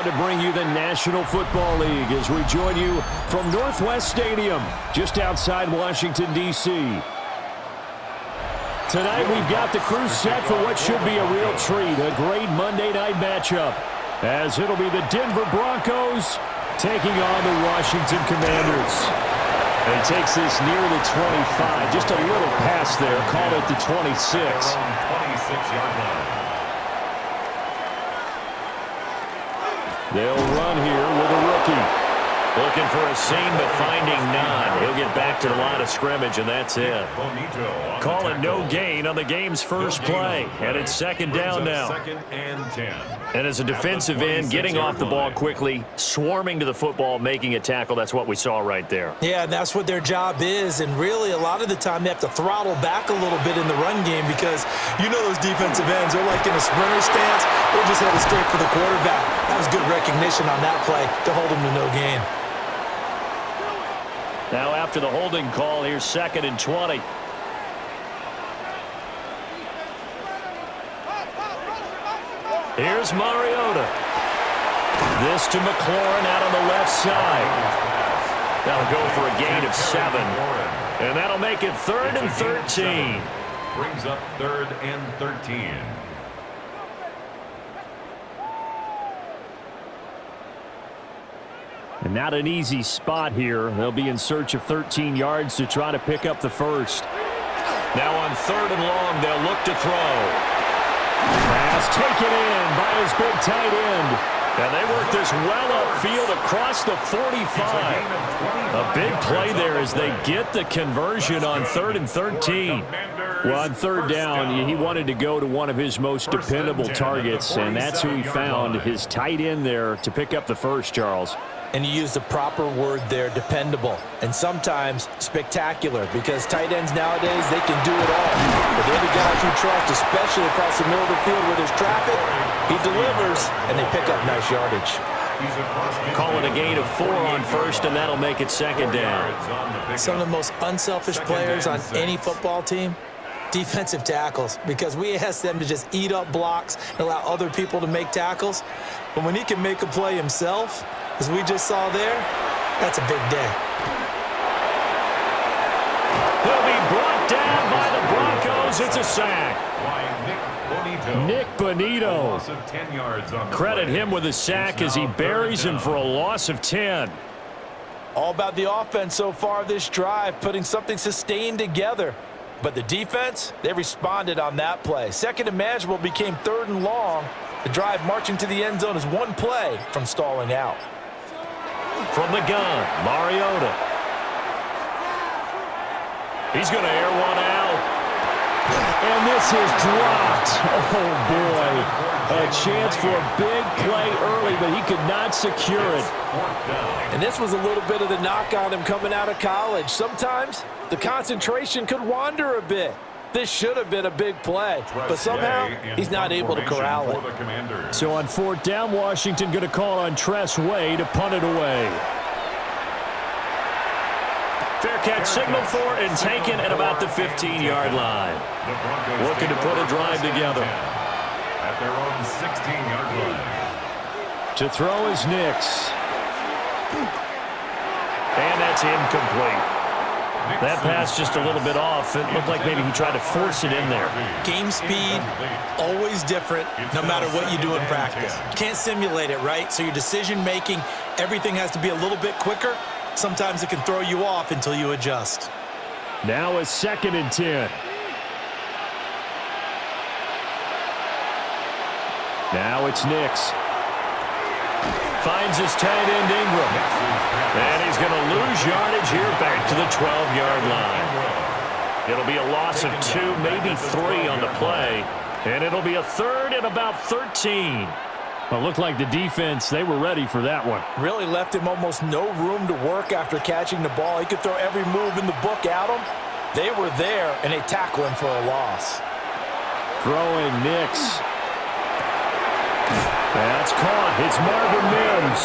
To bring you the National Football League as we join you from Northwest Stadium, just outside Washington, D.C. Tonight we've got the crew set for what should be a real treat, a great Monday night matchup, as it'll be the Denver Broncos taking on the Washington Commanders. And he takes this near the 25, just a little pass there, called it the 26. 26-yard line. They'll run here with a rookie. Looking for a seam, but finding none. He'll get back to the line of scrimmage, and that's it. Call it no gain on the game's first play. And it's second down now. Second and 10. And as a defensive end, getting off the ball quickly, swarming to the football, making a tackle, that's what we saw right there. Yeah, and that's what their job is. And really, a lot of the time, they have to throttle back a little bit in the run game because you know those defensive ends, they're like in a sprinter stance. They're just headed straight for the quarterback. That was good recognition on that play to hold him to no gain. Now after the holding call, here's second and 20. Here's Mariota. This to McLaurin out on the left side. That'll go for a gain of 7. And that'll make it third and 13. Brings up third and 13. And not an easy spot here. They'll be in search of 13 yards to try to pick up the first. Now on third and long, they'll look to throw. Pass taken in by his big tight end. And they work this well upfield across the 45. A big play there as they get the conversion on third and 13. Well, on third down, he wanted to go to one of his most dependable targets, and that's who he found, his tight end there, to pick up the first, Charles. And you use the proper word there, dependable, and sometimes spectacular, because tight ends nowadays, they can do it all. But they're the guys you trust, especially across the middle of the field where there's traffic. He delivers, and they pick up nice yardage. Call it a gain of 4 on first, and that'll make it second down. Some of the most unselfish players on any football team, defensive tackles, because we ask them to just eat up blocks and allow other people to make tackles. But when he can make a play himself, as we just saw there, that's a big day. He'll be brought down by the Broncos. It's a sack. Nick Bonito. Credit him with a sack as he buries him for a loss of 10. All about the offense so far this drive, putting something sustained together. But the defense, they responded on that play. Second and manageable became third and long. The drive marching to the end zone is one play from stalling out. From the gun, Mariota. He's going to air one out. And this is dropped. Oh, boy. A chance for a big play early, but he could not secure it. And this was a little bit of the knock on him coming out of college. Sometimes the concentration could wander a bit. This should have been a big play, but somehow he's not able to corral it. So on fourth down, Washington going to call on Tress Way to punt it away. Fair catch signaled for and taken at about the 15-yard line. Looking to put a drive together. At their own 16-yard line. To throw is Nix. And that's incomplete. That pass just a little bit off. It looked like maybe he tried to force it in there. Game speed, always different, no matter what you do in practice. Can't simulate it, right? So your decision-making, everything has to be a little bit quicker. Sometimes it can throw you off until you adjust. Now a second and 10. Now it's Nix. Finds his tight end Ingram. And he's going to lose yardage here back to the 12-yard line. It'll be a loss of 2, maybe 3 on the play. And it'll be a third and about 13. Well, it looked like the defense, they were ready for that one. Really left him almost no room to work after catching the ball. He could throw every move in the book at him. They were there, and they tackle him for a loss. Throwing Nix. That's caught. It's Marvin Mims.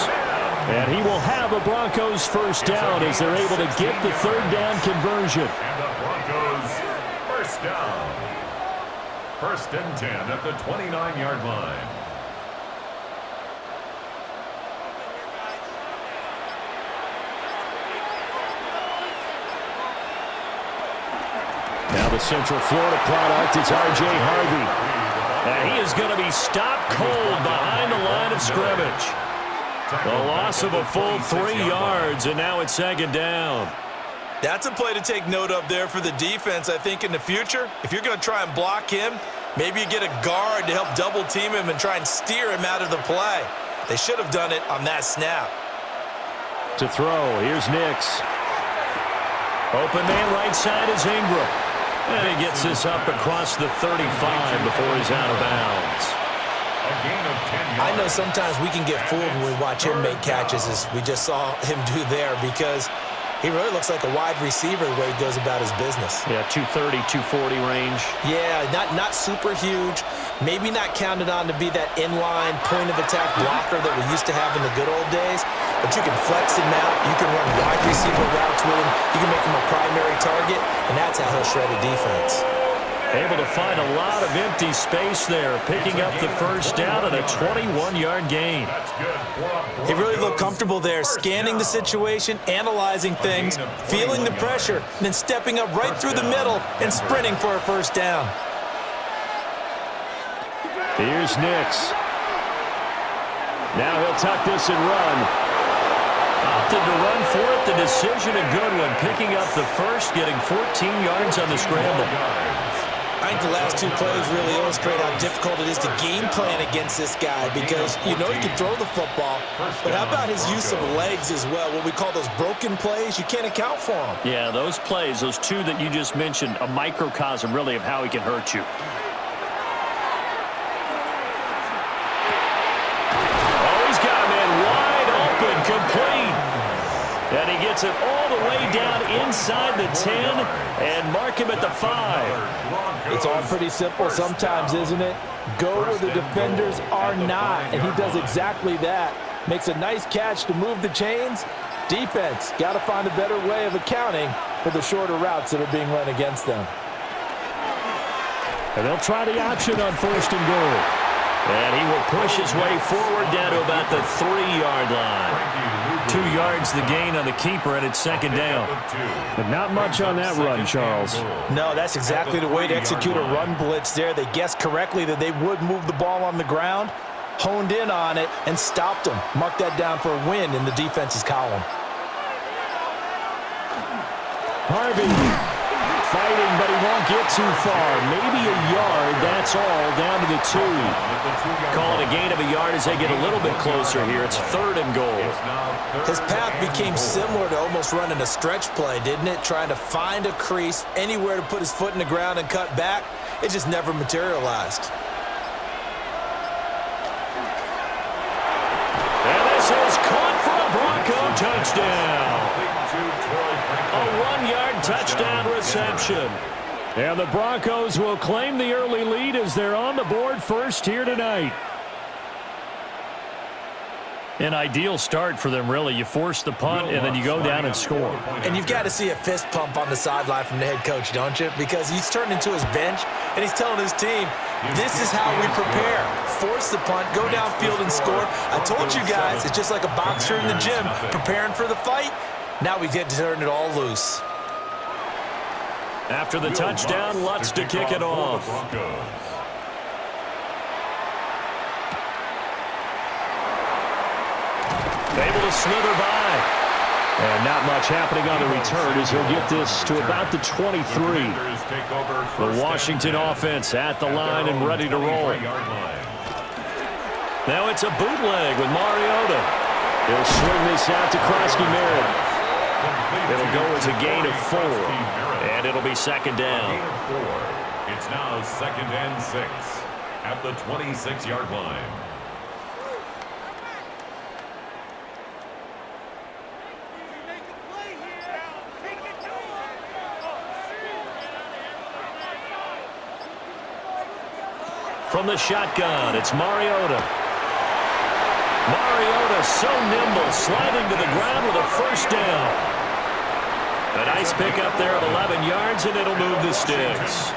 And he will have a Broncos first down as they're able to get the third down conversion. And the Broncos first down. First and 10 at the 29-yard line. the Central Florida product, it's R.J. Harvey. And he is going to be stopped cold behind the line of scrimmage. The loss of a full 3 yards, and now it's second down. That's a play to take note of there for the defense, I think, in the future. If you're going to try and block him, maybe you get a guard to help double-team him and try and steer him out of the play. They should have done it on that snap. To throw, here's Nix. Open man right side is Ingram. And he gets this up across the 35 before he's out of bounds. I know sometimes we can get fooled when we watch him make catches, as we just saw him do there, because he really looks like a wide receiver the way he goes about his business. Yeah, 230, 240 range. Yeah, not super huge. Maybe not counted on to be that inline point-of-attack blocker that we used to have in the good old days. But you can flex him out. You can run wide receiver routes with him. You can make him a primary target, and that's how he'll shred a defense. Able to find a lot of empty space there, picking up the first down and a 21-yard gain. He really looked comfortable there, scanning the situation, analyzing things, feeling the pressure, and then stepping up right through the middle and sprinting for a first down. Here's Nix. Now he'll tuck this and run. Opted to run for it. The decision a good one. Picking up the first, getting 14 yards on the scramble. I think the last 2 plays really illustrate how difficult it is to game plan against this guy, because you know he can throw the football, but how about his use of legs as well? What we call those broken plays, you can't account for them. Yeah, those plays, those 2 that you just mentioned, a microcosm really of how he can hurt you. Complete. And he gets it all the way down inside the 10 and mark him at the 5. It's all pretty simple sometimes, isn't it? Go where the defenders are not, and he does exactly that. Makes a nice catch to move the chains. Defense, got to find a better way of accounting for the shorter routes that are being run against them. And they'll try the option on first and goal. And he will push his way forward down to about the 3-yard line. 2 yards the gain on the keeper, and it's second down. But not much on that run, Charles. No, that's exactly the way to execute a run blitz there. They guessed correctly that they would move the ball on the ground, honed in on it, and stopped them. Mark that down for a win in the defense's column. Harvey fighting, but he won't get too far. Maybe a yard, that's all, down to the 2. Call it a gain of a yard as they get a little bit closer here. It's third and goal. His path became similar to almost running a stretch play, didn't it? Trying to find a crease, anywhere to put his foot in the ground and cut back. It just never materialized. And this is caught for a Bronco touchdown. A 1-yard touchdown reception. And the Broncos will claim the early lead as they're on the board first here tonight. An ideal start for them, really. You force the punt, and then you go down and score. And you've got to see a fist pump on the sideline from the head coach, don't you? Because he's turned into his bench, and he's telling his team, this is how we prepare. Force the punt, go downfield and score. I told you guys, it's just like a boxer in the gym preparing for the fight. Now we get to turn it all loose. After the touchdown, Lutz to kick it off. Able to slither by. And not much happening on the return as he'll get this to about the 23. The Washington offense at the line and ready to roll. Now it's a bootleg with Mariota. He'll swing this out to Krosky-Merritt. It'll go as a gain of 4, and it'll be second down. It's now second and 6 at the 26-yard line. From the shotgun, it's Mariota. Mariota so nimble, sliding to the ground with a first down. A nice pickup there of 11 yards, and it'll move the sticks.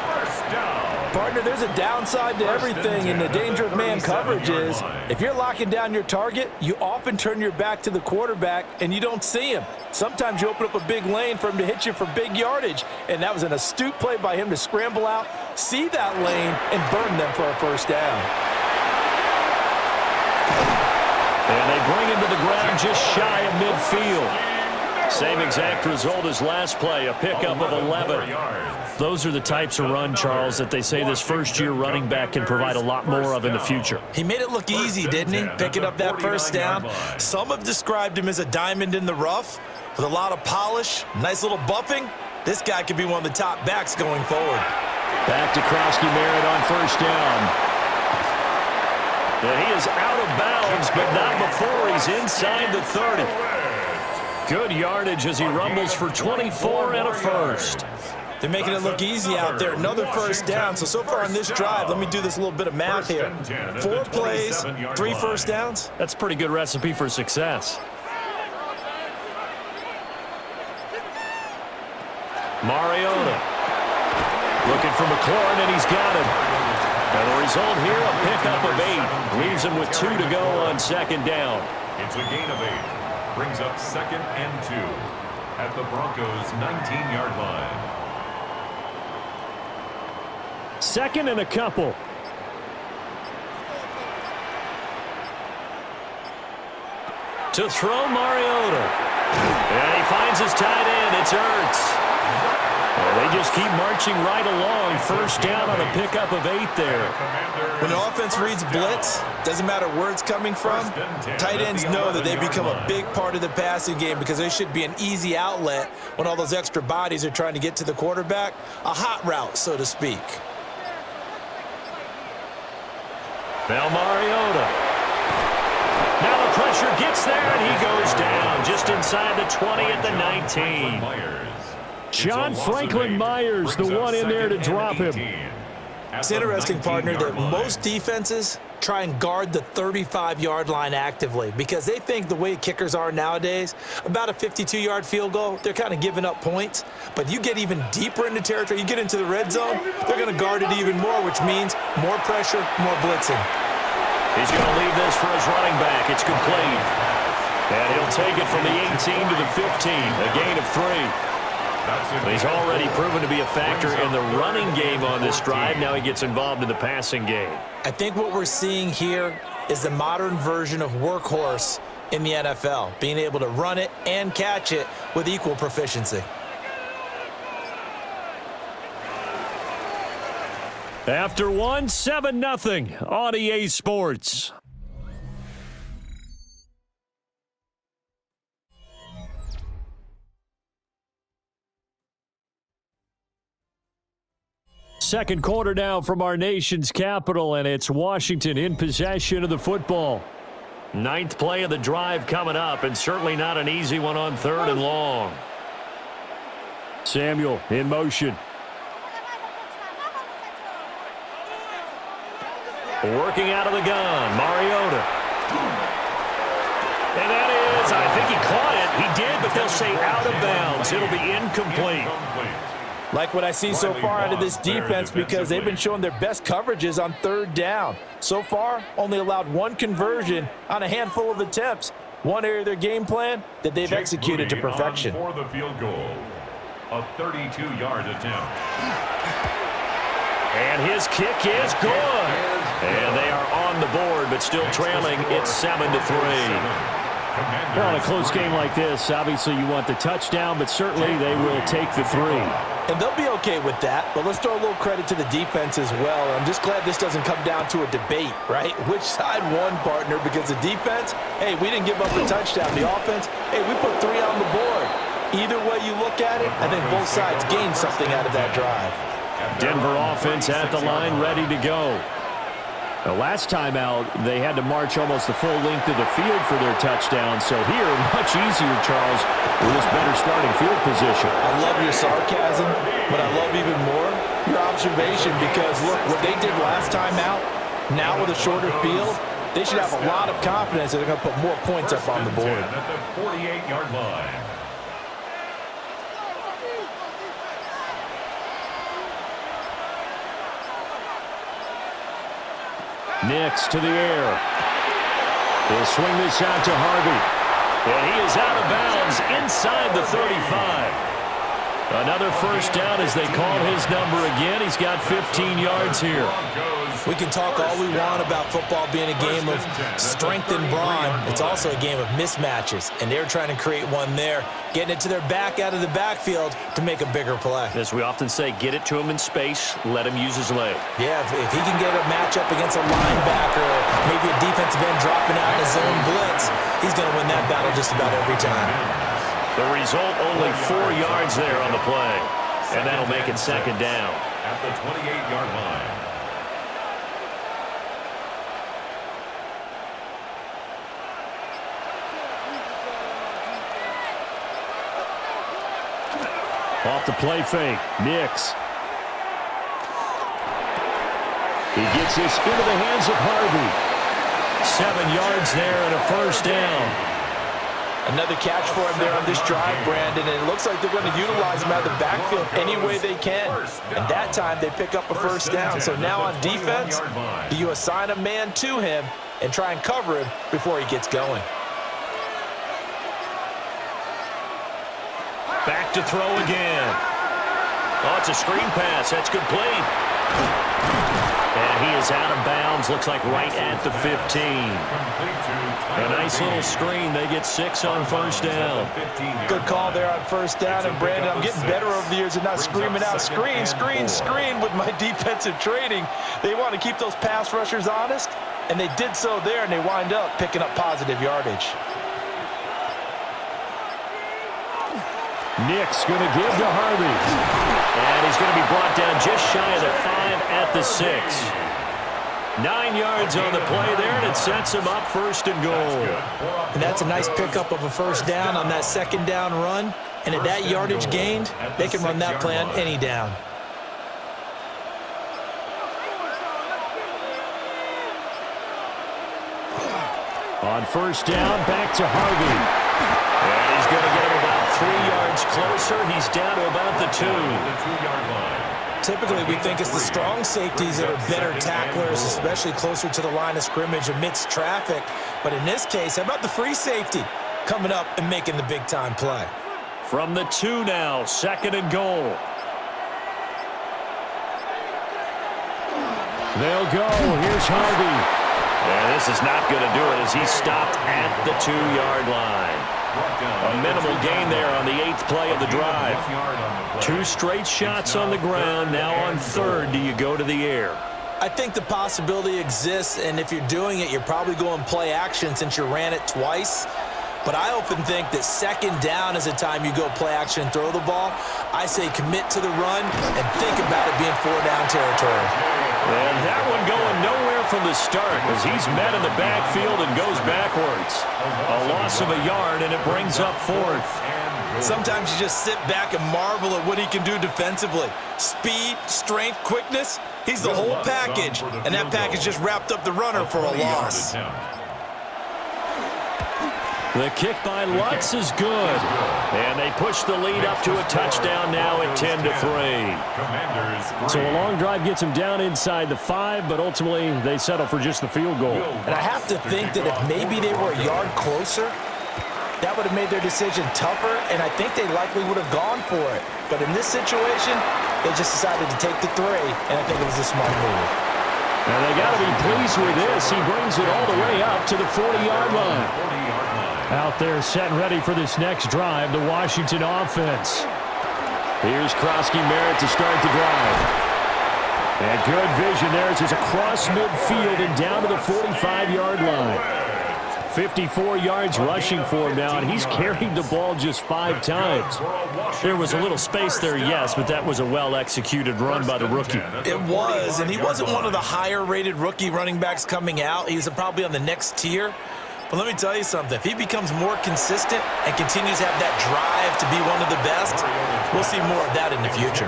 Partner, there's a downside to everything, and the danger of man coverage is if you're locking down your target, you often turn your back to the quarterback and you don't see him. Sometimes you open up a big lane for him to hit you for big yardage, and that was an astute play by him to scramble out, see that lane, and burn them for a first down. And they bring him to the ground just shy of midfield. Same exact result as last play, a pickup of 11. Those are the types of run, Charles, that they say this first-year running back can provide a lot more of in the future. He made it look easy, didn't he? Picking up that first down. Some have described him as a diamond in the rough with a lot of polish, nice little buffing. This guy could be one of the top backs going forward. Back to Krosky-Merritt on first down. And he is out of bounds, but not before he's inside the 30. Good yardage as he rumbles for 24 and a first. They're making it look easy out there. Another first down. So far on this drive, let me do this little bit of math here. 4 plays, 3 first downs. That's a pretty good recipe for success. Mariota looking for McLaurin, and he's got him. And the result here, a pickup of 8. Leaves him with 2 to go on second down. It's a gain of 8. Brings up 2nd and 2 at the Broncos' 19-yard line. 2nd and a couple. To throw Mariota. And he finds his tight end. It's Ertz. Well, they just keep marching right along. First down on a pickup of 8 there. When the offense reads blitz, doesn't matter where it's coming from, tight ends know that they become a big part of the passing game because they should be an easy outlet when all those extra bodies are trying to get to the quarterback. A hot route, so to speak. Now Mariota. Now the pressure gets there, and he goes down just inside the 20 at the 19. John Franklin Myers, the one in there to drop him. It's interesting, partner, that most defenses try and guard the 35-yard line actively because they think the way kickers are nowadays, about a 52-yard field goal, they're kind of giving up points. But you get even deeper into territory, you get into the red zone, they're going to guard it even more, which means more pressure, more blitzing. He's going to leave this for his running back. It's complete. And he'll take it from the 18 to the 15, a gain of 3. He's already proven to be a factor in the running game on this drive. Now he gets involved in the passing game. I think what we're seeing here is the modern version of workhorse in the NFL, being able to run it and catch it with equal proficiency. After one, 7-0 on EA Sports. Second quarter now from our nation's capital, and it's Washington in possession of the football. 9th play of the drive coming up, and certainly not an easy one on 3rd and long. Samuel in motion. Working out of the gun, Mariota. And that is, I think he caught it. He did, but they'll say out of bounds. It'll be incomplete. Like what I see so far out of this defense because they've been showing their best coverages on 3rd down. So far, only allowed 1 conversion on a handful of attempts. One area of their game plan that they've executed to perfection. For the field goal, a 32-yard attempt. And his kick is good. And they are on the board, but still trailing. It's 7-3. Well, in a close game like this, obviously you want the touchdown, but certainly they will take the 3. And they'll be okay with that, but let's throw a little credit to the defense as well. I'm just glad this doesn't come down to a debate, right? Which side won, partner? Because the defense, hey, we didn't give up a touchdown. The offense, hey, we put 3 on the board. Either way you look at it, I think both sides gained something out of that drive. Denver offense at the line, ready to go. The last time out, they had to march almost the full length of the field for their touchdown. So here, much easier, Charles, with this better starting field position. I love your sarcasm, but I love even more your observation because, look, what they did last time out, now with a shorter field, they should have a lot of confidence that they're going to put more points up on the board. At the 48-yard line. Nix to the air. He'll swing this out to Harvey. And he is out of bounds inside the 35. Another first down as they call his number again. He's got 15 yards here. We can talk all we want about football being a game of strength and brawn. It's also a game of mismatches, and they're trying to create one there, getting it to their back out of the backfield to make a bigger play. As we often say, get it to him in space, let him use his leg. Yeah, if he can get a matchup against a linebacker or maybe a defensive end dropping out in a zone blitz, he's going to win that battle just about every time. The result, only 4 yards there on the play. And that'll make it second down. At the 28-yard line. Off the play fake, Nix. He gets this into the hands of Harvey. 7 yards there and a first down. Another catch for him there on this drive, Brandon, and it looks like they're going to utilize him out of the backfield any way they can. And that time they pick up a first down. So now on defense, do you assign a man to him and try and cover him before he gets going? Back to throw again. Oh, it's a screen pass. That's complete. And he is out of bounds. Looks like right at the 15. A nice little screen. They get 6 on first down. Good call there on first down. And, Brandon, I'm getting better over the years and not screaming out screen, screen, screen with my defensive training. They want to keep those pass rushers honest, and they did so there, and they wind up picking up positive yardage. Nix going to give to Harvey. And he's going to be brought down just shy of the 5 at the 6. 9 yards on the play there, and it sets him up first and goal. And that's a nice pickup of a first down on that second down run. And at that yardage gained, they can run that play on any down. On first down, back to Harvey. And he's going to get him about 3 yards closer. He's down to about the 2. Typically, we think it's the strong safeties that are better tacklers, especially closer to the line of scrimmage amidst traffic. But in this case, how about the free safety coming up and making the big-time play? From the 2 now, second and goal. They'll go. Here's Harvey. And this is not going to do it as he's stopped at the 2-yard line. A minimal gain there on the 8th play of the drive. 2 straight shots on the ground. Now on third, do you go to the air? I think the possibility exists, and if you're doing it, you're probably going play action since you ran it twice. But I often think that second down is the time you go play action and throw the ball. I say commit to the run and think about it being 4-down territory. And that one going nowhere from the start as he's met in the backfield and goes backwards. A loss of a yard, and it brings up fourth. Sometimes you just sit back and marvel at what he can do defensively. Speed, strength, quickness, he's the whole package. And that package just wrapped up the runner for a loss. The kick by Lutz is good. And they push the lead up to a touchdown now at 10-3. So a long drive gets them down inside the 5, but ultimately they settle for just the field goal. And I have to think that if maybe they were a yard closer, that would have made their decision tougher, and I think they likely would have gone for it. But in this situation, they just decided to take the 3, and I think it was a smart move. And they got to be pleased with this. He brings it all the way up to the 40-yard line. Out there set and ready for this next drive, the Washington offense. Here's Krosky-Merritt to start the drive. And good vision there as he's across midfield and down to the 45-yard line. 54 yards rushing for him now, and he's carried the ball just 5 times. There was a little space there, yes, but that was a well-executed run by the rookie. It was, and he wasn't one of the higher-rated rookie running backs coming out. He's probably on the next tier. But let me tell you something. If he becomes more consistent and continues to have that drive to be one of the best, we'll see more of that in the future.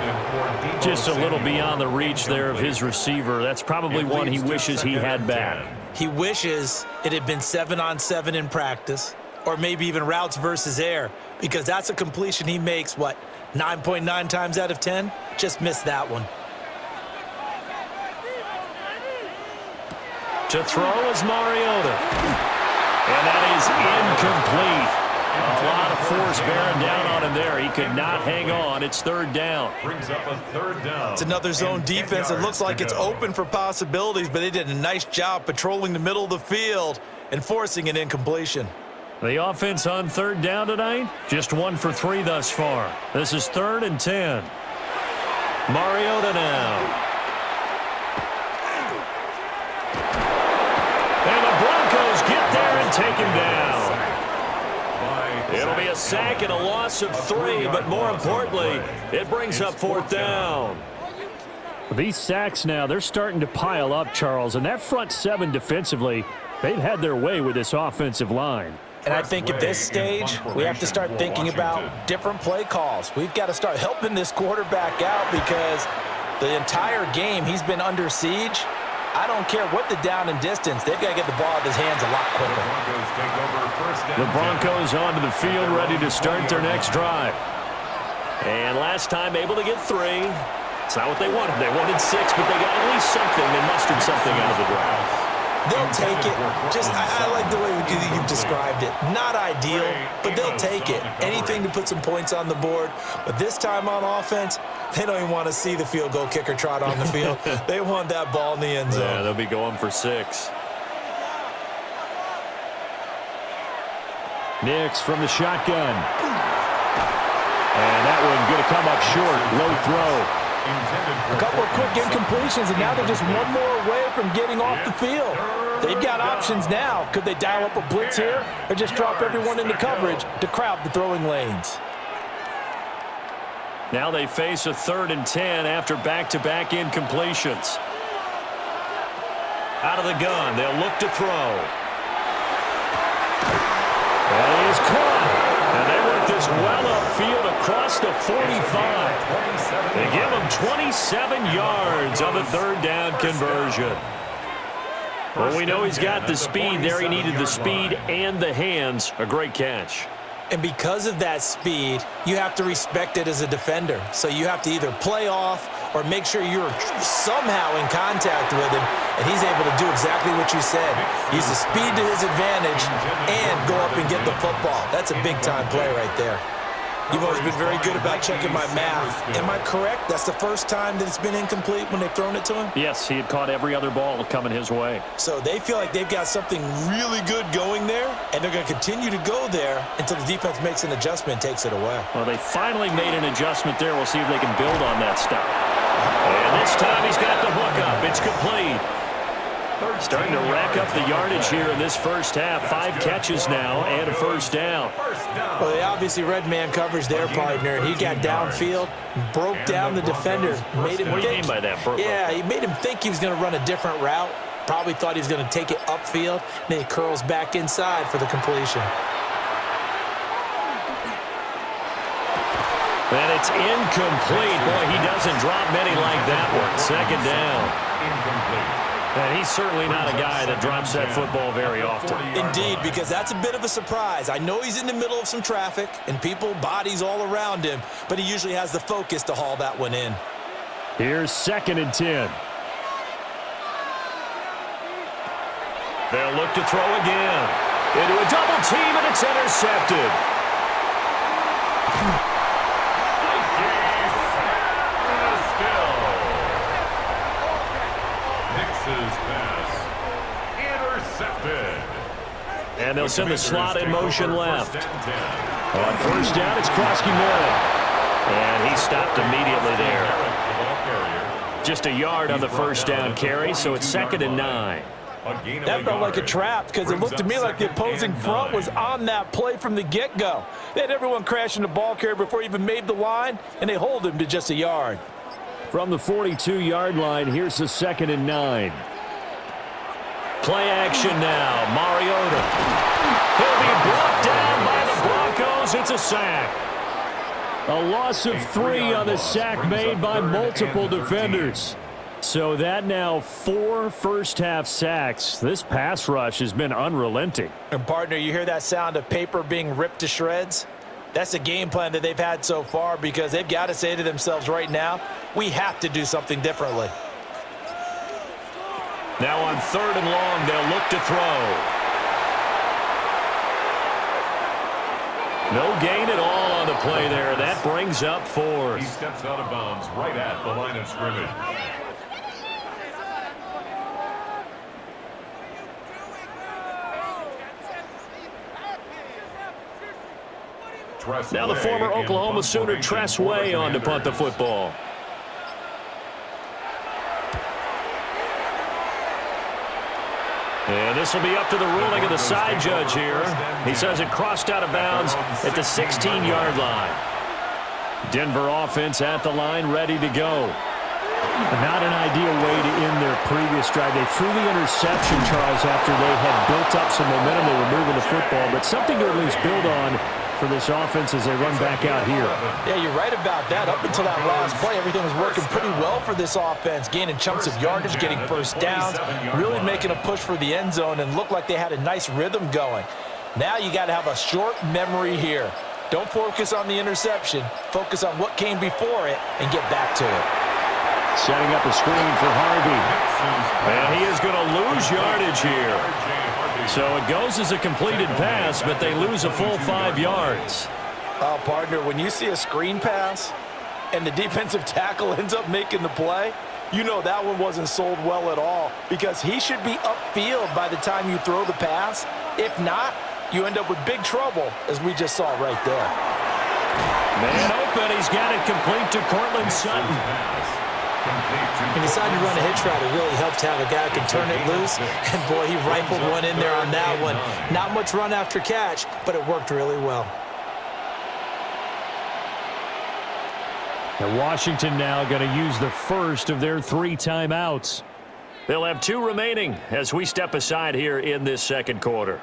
Just a little beyond the reach there of his receiver. That's probably one he wishes he had back. He wishes it had been 7-on-7 in practice, or maybe even routes versus air, because that's a completion he makes, 9.9 times out of 10? Just missed that one. To throw is Mariota. And that is incomplete. A lot of force bearing down on him there. He could not hang on. It's third down. Brings up a third down. It's another zone defense. It looks like it's open for possibilities, but they did a nice job patrolling the middle of the field and forcing an incompletion. The offense on third down tonight, just 1 for 3 thus far. This is 3rd and 10. Mariota now. And the Broncos get there and take him down. It'll be a sack and a loss of 3, but more importantly, it brings up 4th down. These sacks now, they're starting to pile up, Charles, and that front 7 defensively, they've had their way with this offensive line. And I think at this stage, we have to start thinking about different play calls. We've got to start helping this quarterback out because the entire game he's been under siege. I don't care what the down and distance. They've got to get the ball out of his hands a lot quicker. The Broncos onto the field, ready to start their next drive. And last time able to get 3. It's not what they wanted. They wanted 6, but they got at least something. They mustered something out of the drive. They'll take it. I like the way you've described it. Not ideal, but they'll take it. Anything to put some points on the board. But this time on offense, they don't even want to see the field goal kicker trot on the field. They want that ball in the end zone. Yeah, they'll be going for 6. Nix from the shotgun. And that one going to come up short. Low throw. A couple of quick incompletions, and now they're just one more away from getting off the field. They've got options now. Could they dial up a blitz here or just drop everyone into coverage to crowd the throwing lanes? Now they face a 3rd and 10 after back-to-back incompletions. Out of the gun, they'll look to throw. And he is caught. And they work this well upfield across the 45. They give him 27 yards on the 3rd down conversion. Well, we know he's got the speed there. He needed the speed and the hands. A great catch. And because of that speed, you have to respect it as a defender. So you have to either play off or make sure you're somehow in contact with him, and he's able to do exactly what you said. Use the speed to his advantage and go up and get the football. That's a big-time play right there. You've always been very good about checking my math. Am I correct? That's the first time that it's been incomplete when they've thrown it to him? Yes, he had caught every other ball coming his way. So they feel like they've got something really good going there, and they're going to continue to go there until the defense makes an adjustment and takes it away. Well, they finally made an adjustment there. We'll see if they can build on that stuff. And this time he's got the hook up. It's complete. Starting to rack up the yardage here in this first half. 5 catches now and a 1st down. Well, they obviously read man coverage their partner, and he got downfield, broke down the defender. Made him what do you mean by that, Brooklyn? Yeah, he made him think he was going to run a different route. Probably thought he was going to take it upfield. Then he curls back inside for the completion. And it's incomplete. Boy, he doesn't drop many like that one. 2nd down. Incomplete. And he's certainly not a guy that drops that football very often. Indeed, because that's a bit of a surprise. I know he's in the middle of some traffic and people, bodies all around him, but he usually has the focus to haul that one in. Here's 2nd and 10. They'll look to throw again. Into a double team, and it's intercepted. And they'll send the slot in motion left. On 1st down, it's Krosky Moore. And he stopped immediately there. Just a yard on the 1st down carry, so it's 2nd and 9. That felt like a trap because it looked to me like the opposing front was on that play from the get-go. They had everyone crashing the ball carrier before he even made the line, and they hold him to just a yard. From the 42-yard line, here's the 2nd and 9. Play action now. Mariota. He'll be brought down by the Broncos. It's a sack. A loss of 3 on the sack made by multiple defenders. So that now 4 first-half sacks. This pass rush has been unrelenting. And, partner, you hear that sound of paper being ripped to shreds? That's the game plan that they've had so far because they've got to say to themselves right now, we have to do something differently. Now on 3rd and long, they'll look to throw. No gain at all on the play there. That brings up 4th. He steps out of bounds right at the line of scrimmage. Now the former Oklahoma Sooner Tress Way on to punt the football. And this will be up to the ruling of the side judge here. He says it crossed out of bounds at the 16-yard line. Denver offense at the line, ready to go. Not an ideal way to end their previous drive. They threw the interception, Charles, after they had built up some momentum. They were moving the football, but something to at least build on for this offense as they run back out here. Yeah, you're right about that. Up until that last play, everything was working pretty well for this offense, gaining chunks of yardage, getting first downs, really making a push for the end zone, and looked like they had a nice rhythm going. Now you got to have a short memory here. Don't focus on the interception. Focus on what came before it and get back to it. Setting up a screen for Harvey. And he is going to lose yardage here. So it goes as a completed pass, but they lose a full 5 yards. Oh, partner, when you see a screen pass and the defensive tackle ends up making the play, you know that one wasn't sold well at all, because he should be upfield by the time you throw the pass. If not, you end up with big trouble, as we just saw right there. Man open, he's got it complete to Cortland Sutton. He decided to run a hitch route. It really helped to have a guy who can turn it loose. And, boy, he rifled one in there on that one. Not much run after catch, but it worked really well. And Washington now going to use the first of their 3 timeouts. They'll have 2 remaining as we step aside here in this second quarter.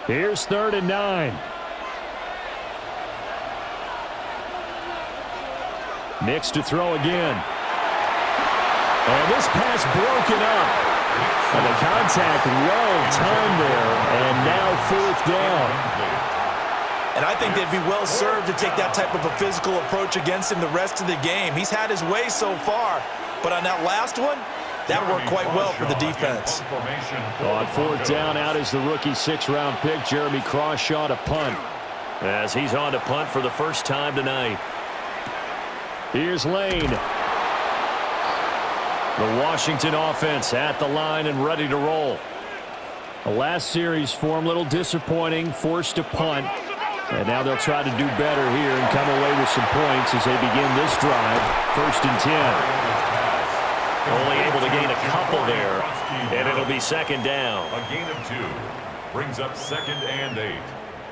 Here's 3rd and 9. Mix to throw again. And this pass broken up. And the contact well timed there. And now 4th down. And I think they'd be well served to take that type of a physical approach against him the rest of the game. He's had his way so far, but on that last one, that worked quite well for the defense. On 4th down, out is the rookie 6th-round pick, Jeremy Crawshaw, to punt. As he's on to punt for the first time tonight. Here's Lane. The Washington offense at the line and ready to roll. The last series for him, a little disappointing, forced to punt. And now they'll try to do better here and come away with some points as they begin this drive. 1st and 10. Only able to gain a couple there, and it'll be 2nd down. A gain of 2 brings up 2nd and 8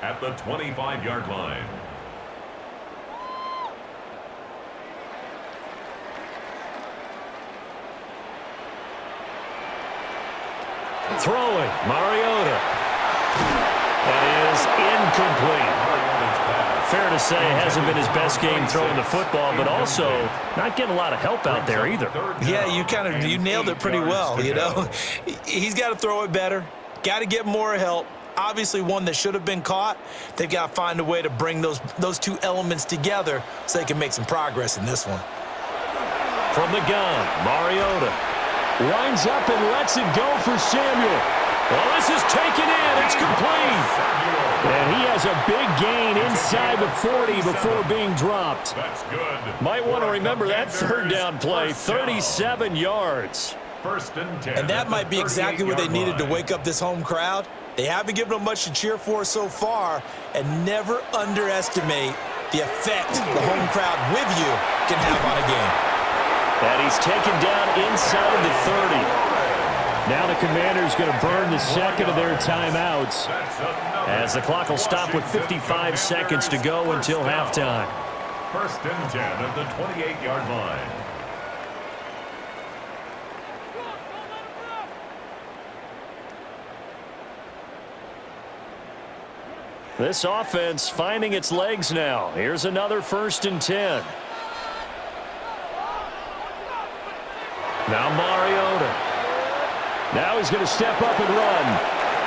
at the 25-yard line. Throwing, Mariota. That is incomplete. Fair to say, it hasn't been his best game throwing the football, but also not getting a lot of help out there either. Yeah, you nailed it pretty well, you know. He's got to throw it better, got to get more help. Obviously one that should have been caught. They've got to find a way to bring those 2 elements together so they can make some progress in this one. From the gun, Mariota. Winds up and lets it go for Samuel. Well, this is taken in. It's complete. And he has a big gain inside the 40 before being dropped. That's good. Might want to remember that 3rd down play, 37 yards. 1st and 10. And that might be exactly what they needed to wake up this home crowd. They haven't given them much to cheer for so far, and never underestimate the effect the home crowd with you can have on a game. And he's taken down inside the 30. Now the Commanders going to burn the 2nd of their timeouts. As the clock will stop with 55 seconds to go until halftime. 1st and 10 at the 28-yard line. This offense finding its legs now. Here's another 1st and 10. Now Mariota. Now he's going to step up and run.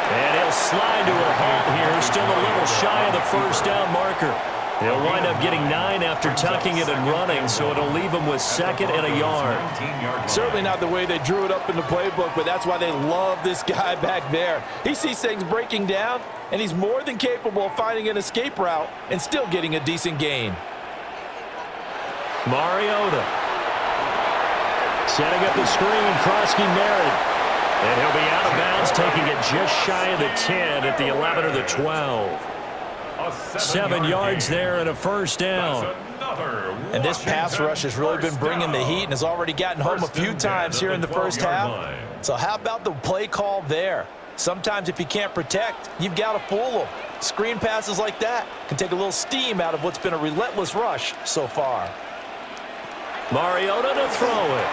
And he'll slide to a halt here, still a little shy of the first down marker. He'll wind up getting 9 after tucking it and running, so it'll leave him with 2nd and a yard. Certainly not the way they drew it up in the playbook, but that's why they love this guy back there. He sees things breaking down, and he's more than capable of finding an escape route and still getting a decent gain. Mariota. Setting up the screen, Krosky Merritt. And he'll be out of bounds, taking it just shy of the 10 at the 11 or the 12. 7 yards there and a first down. And this pass rush has really been bringing the heat and has already gotten home a few times here in the first half. So how about the play call there? Sometimes if you can't protect, you've got to fool them. Screen passes like that can take a little steam out of what's been a relentless rush so far. Mariota to throw it.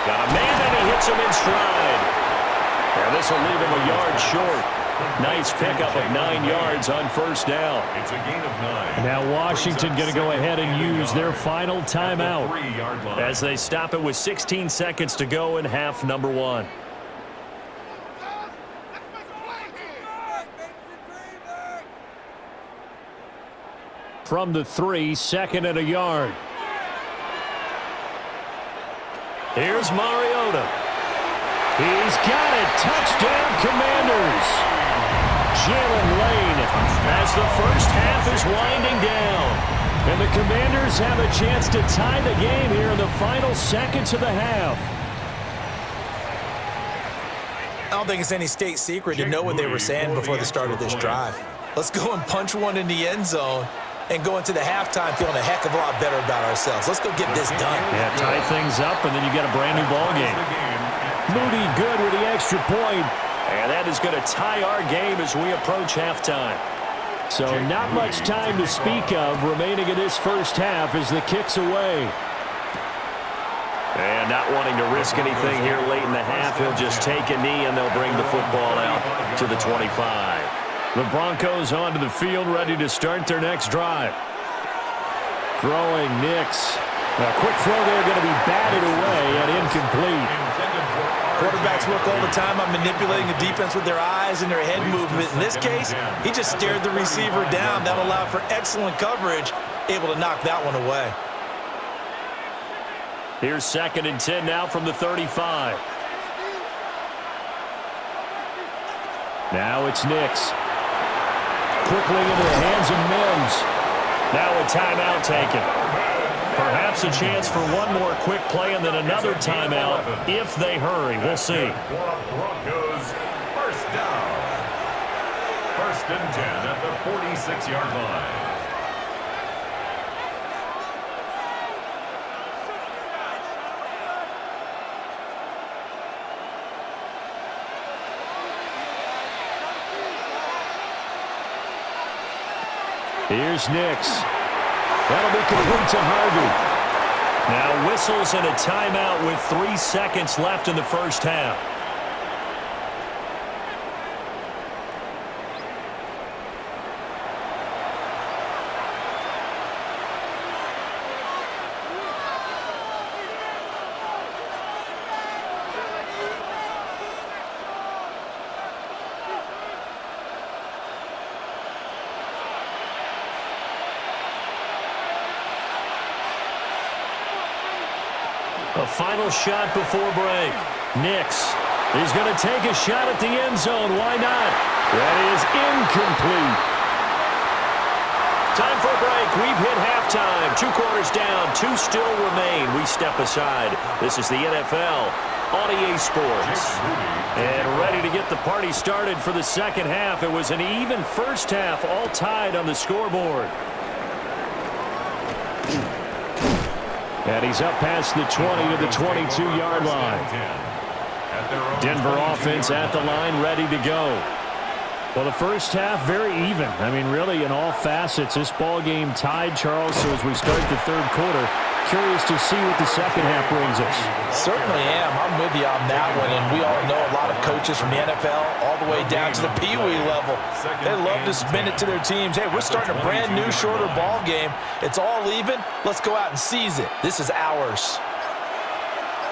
Got a man and he hits him in stride. And this will leave him a yard short. Nice pickup of 9 yards on first down. It's a gain of 9. Now Washington going to go ahead and use their final timeout as they stop it with 16 seconds to go in half number 1. From the 3, 2nd and a yard. Here's Mariota. He's got it. Touchdown, Commanders. Jalen Lane as the first half is winding down. And the Commanders have a chance to tie the game here in the final seconds of the half. I don't think it's any state secret to know what they were saying before the start of this drive. Let's go and punch one in the end zone and go into the halftime feeling a heck of a lot better about ourselves. Let's go get this done. Yeah, tie things up, and then you got a brand new ball game. Moody good with the extra point. And that is going to tie our game as we approach halftime. So not much time to speak of remaining in this first half as the kick's away. And not wanting to risk anything here late in the half, he'll just take a knee and they'll bring the football out to the 25. The Broncos onto the field, ready to start their next drive. Throwing Nix. A quick throw there, going to be batted away and incomplete. Quarterbacks work all the time on manipulating the defense with their eyes and their head movement. In this case, he just stared the receiver down. That allowed for excellent coverage, able to knock that one away. Here's 2nd and 10 now from the 35. Now it's Nix. Quickly into the hands of Mims. Now a timeout taken. Perhaps a chance for one more quick play and then another timeout if they hurry. We'll see. Broncos first down. 1st and 10 at the 46-yard line. Here's Nix. That'll be complete to Harvey. Now whistles and a timeout with 3 seconds left in the first half. A final shot before break. Nix. He's going to take a shot at the end zone. Why not? That is incomplete. Time for a break. We've hit halftime. 2 quarters down. 2 still remain. We step aside. This is the NFL on EA Sports. And ready to get the party started for the second half. It was an even first half, all tied on the scoreboard. And he's up past the 20 to the 22-yard line. Denver offense at the line, ready to go. Well, the first half, very even. I mean, really, in all facets, this ball game tied, Charles. So as we start the third quarter, curious to see what the second half brings us. Certainly am. I'm with you on that one. And we all know a lot of coaches from the NFL all the way down to the Pee Wee level. They love to spin it to their teams. Hey, we're starting a brand new, shorter ball game. It's all even. Let's go out and seize it. This is ours.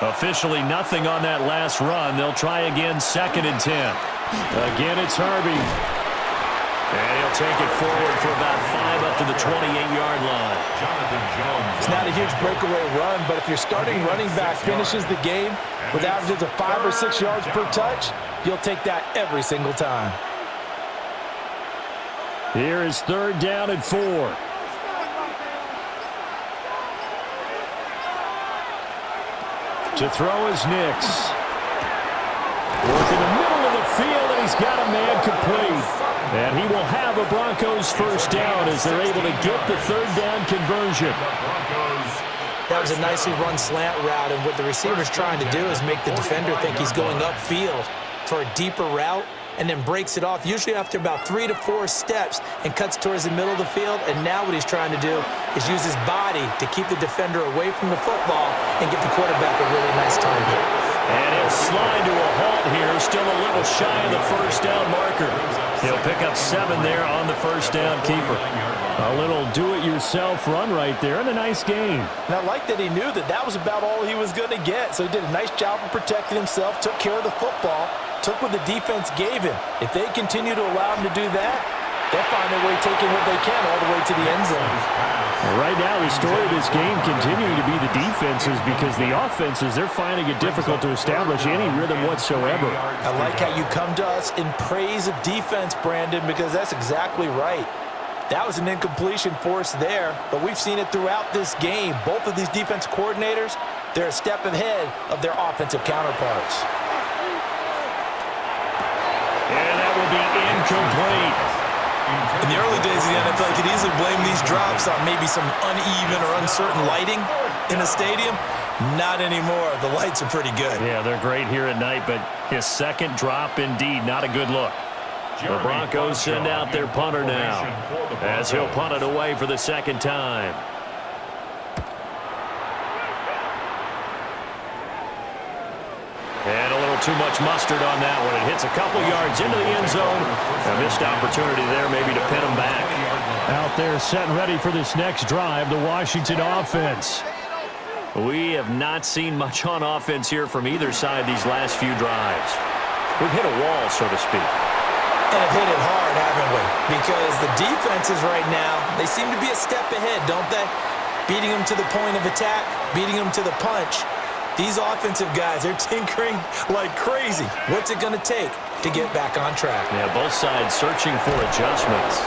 Officially nothing on that last run. They'll try again, 2nd and 10. Again, it's Harvey. And he'll take it forward for about 5 up to the 28-yard line. It's not a huge breakaway run, but if your starting running back finishes the game with averages of 5 or 6 yards per touch, you'll take that every single time. Here is 3rd down and 4. To throw is Nix. Work in the middle of the field, and he's got a man complete. And he will have a Broncos first down as they're able to get the 3rd down conversion. That was a nicely run slant route, and what the receiver's trying to do is make the defender think he's going upfield for a deeper route, and then breaks it off, usually after about 3 to 4 steps, and cuts towards the middle of the field. And now what he's trying to do is use his body to keep the defender away from the football and get the quarterback a really nice target. And he'll slide to a halt here, still a little shy of the first down marker. He'll pick up 7 there on the first down keeper. A little do-it-yourself run right there, and a nice game. And I like that he knew that that was about all he was going to get. So he did a nice job of protecting himself, took care of the football, took what the defense gave him. If they continue to allow him to do that, they'll find their way taking what they can all the way to the end zone. Right now, the story of this game continuing to be the defenses, because the offenses, they're finding it difficult to establish any rhythm whatsoever. I like how you come to us in praise of defense, Brandon, because that's exactly right. That was an incompletion force there, but we've seen it throughout this game. Both of these defense coordinators, they're a step ahead of their offensive counterparts. And that will be incomplete. In the early days of the NFL, you could easily blame these drops on maybe some uneven or uncertain lighting in a stadium. Not anymore. The lights are pretty good. Yeah, they're great here at night, but his second drop, indeed, not a good look. The Broncos send out their punter now, as he'll punt it away for the 2nd time. And a little too much mustard on that one. It hits a couple yards into the end zone. A missed opportunity there maybe to pin him back. Out there set and ready for this next drive, the Washington offense. We have not seen much on offense here from either side these last few drives. We've hit a wall, so to speak. And have hit it hard, haven't we? Because the defenses right now, they seem to be a step ahead, don't they? Beating them to the point of attack, beating them to the punch. These offensive guys, they're tinkering like crazy. What's it going to take to get back on track? Yeah, both sides searching for adjustments.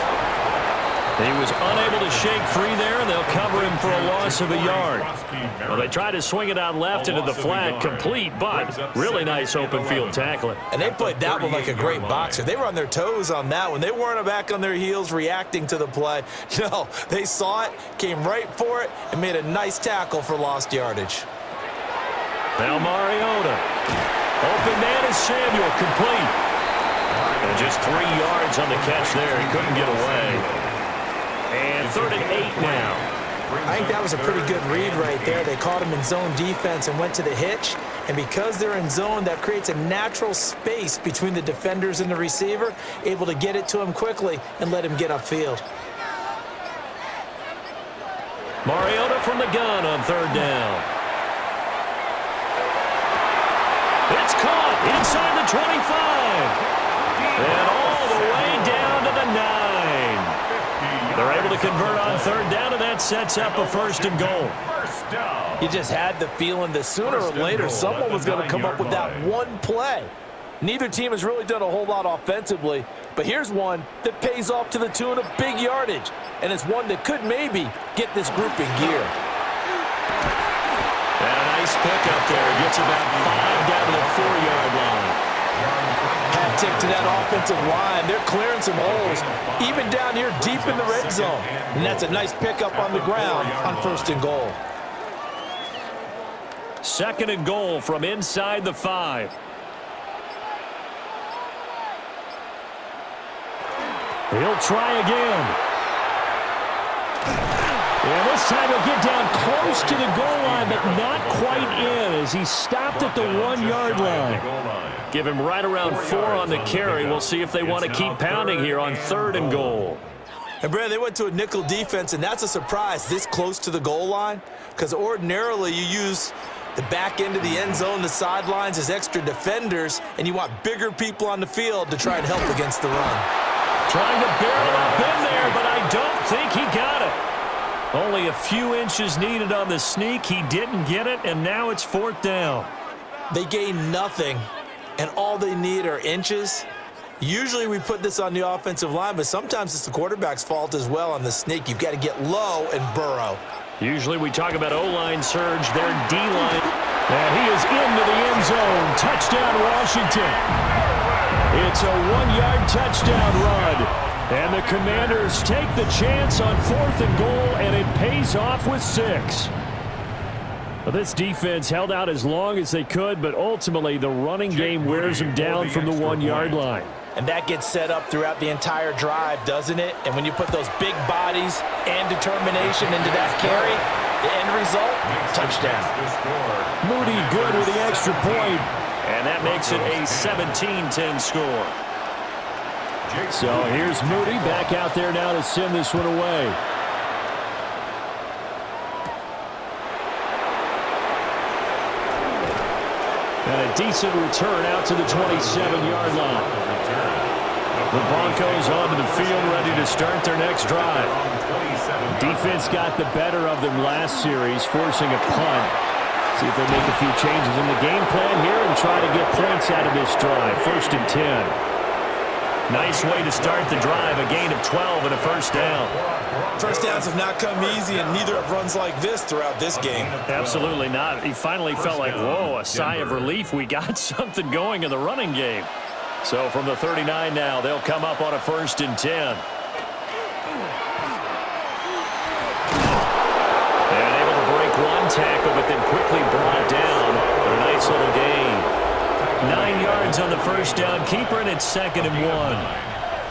He was unable to shake free there, and they'll cover him for a loss of a yard. Well, they tried to swing it out left into the flat, complete, but really nice open field tackling. And they played that one like a great boxer. They were on their toes on that one. They weren't back on their heels reacting to the play. No, they saw it, came right for it, and made a nice tackle for lost yardage. Now Mariota. Open man is Samuel, complete. And just 3 yards on the catch there. He couldn't get away. And 3rd and 8 now. I think that was a pretty good read right there. They caught him in zone defense and went to the hitch. And because they're in zone, that creates a natural space between the defenders and the receiver, able to get it to him quickly and let him get upfield. Mariota from the gun on 3rd down. It's caught inside the 25. And all the way down to the 9. They're able to convert on 3rd down, and that sets up a 1st and goal. You just had the feeling that sooner or later someone was going to come up with that one play. Neither team has really done a whole lot offensively, but here's one that pays off to the tune of big yardage, and it's one that could maybe get this group in gear. And a nice pickup there. Gets about 5 down to the 4-yard line. Hat tip to that offensive line. They're clearing some holes, even down here deep in the red zone. And that's a nice pickup on the ground on 1st and goal. 2nd and goal from inside the 5. He'll try again. And this time he'll get down close to the goal line, but not quite in as he stopped at the 1-yard line. Give him right around 4 on the carry. We'll see if they want to keep pounding here on 3rd and goal. And, Brad, they went to a nickel defense, and that's a surprise this close to the goal line, because ordinarily you use The back end of the end zone, the sidelines is extra defenders, and you want bigger people on the field to try and help against the run. Trying to barrel up in there, but I don't think he got it. Only a few inches needed on the sneak. He didn't get it, and now it's 4th down. They gain nothing, and all they need are inches. Usually we put this on the offensive line, but sometimes it's the quarterback's fault as well on the sneak. You've got to get low and burrow. Usually we talk about O-line surge, their D-line. And he is into the end zone. Touchdown, Washington. It's a 1-yard touchdown run. And the Commanders take the chance on 4th and goal, and it pays off with 6. Well, this defense held out as long as they could, but ultimately the running game wears them down from the 1-yard line. And that gets set up throughout the entire drive, doesn't it? And when you put those big bodies and determination into that carry, the end result, touchdown. Moody good with the extra point, and that makes it a 17-10 score. So here's Moody back out there now to send this one away. And a decent return out to the 27-yard line. The Broncos onto the field, ready to start their next drive. Defense got the better of them last series, forcing a punt. See if they make a few changes in the game plan here and try to get points out of this drive. 1st and 10. Nice way to start the drive, a gain of 12 and a 1st down. First downs have not come easy, and neither have runs like this throughout this game. Absolutely not. He finally felt like, whoa, a sigh of relief. We got something going in the running game. So from the 39 now, they'll come up on a 1st and 10. And able to break one tackle, but then quickly brought down. A nice little gain. 9 yards on the 1st down. Keeper, and it's 2nd and 1.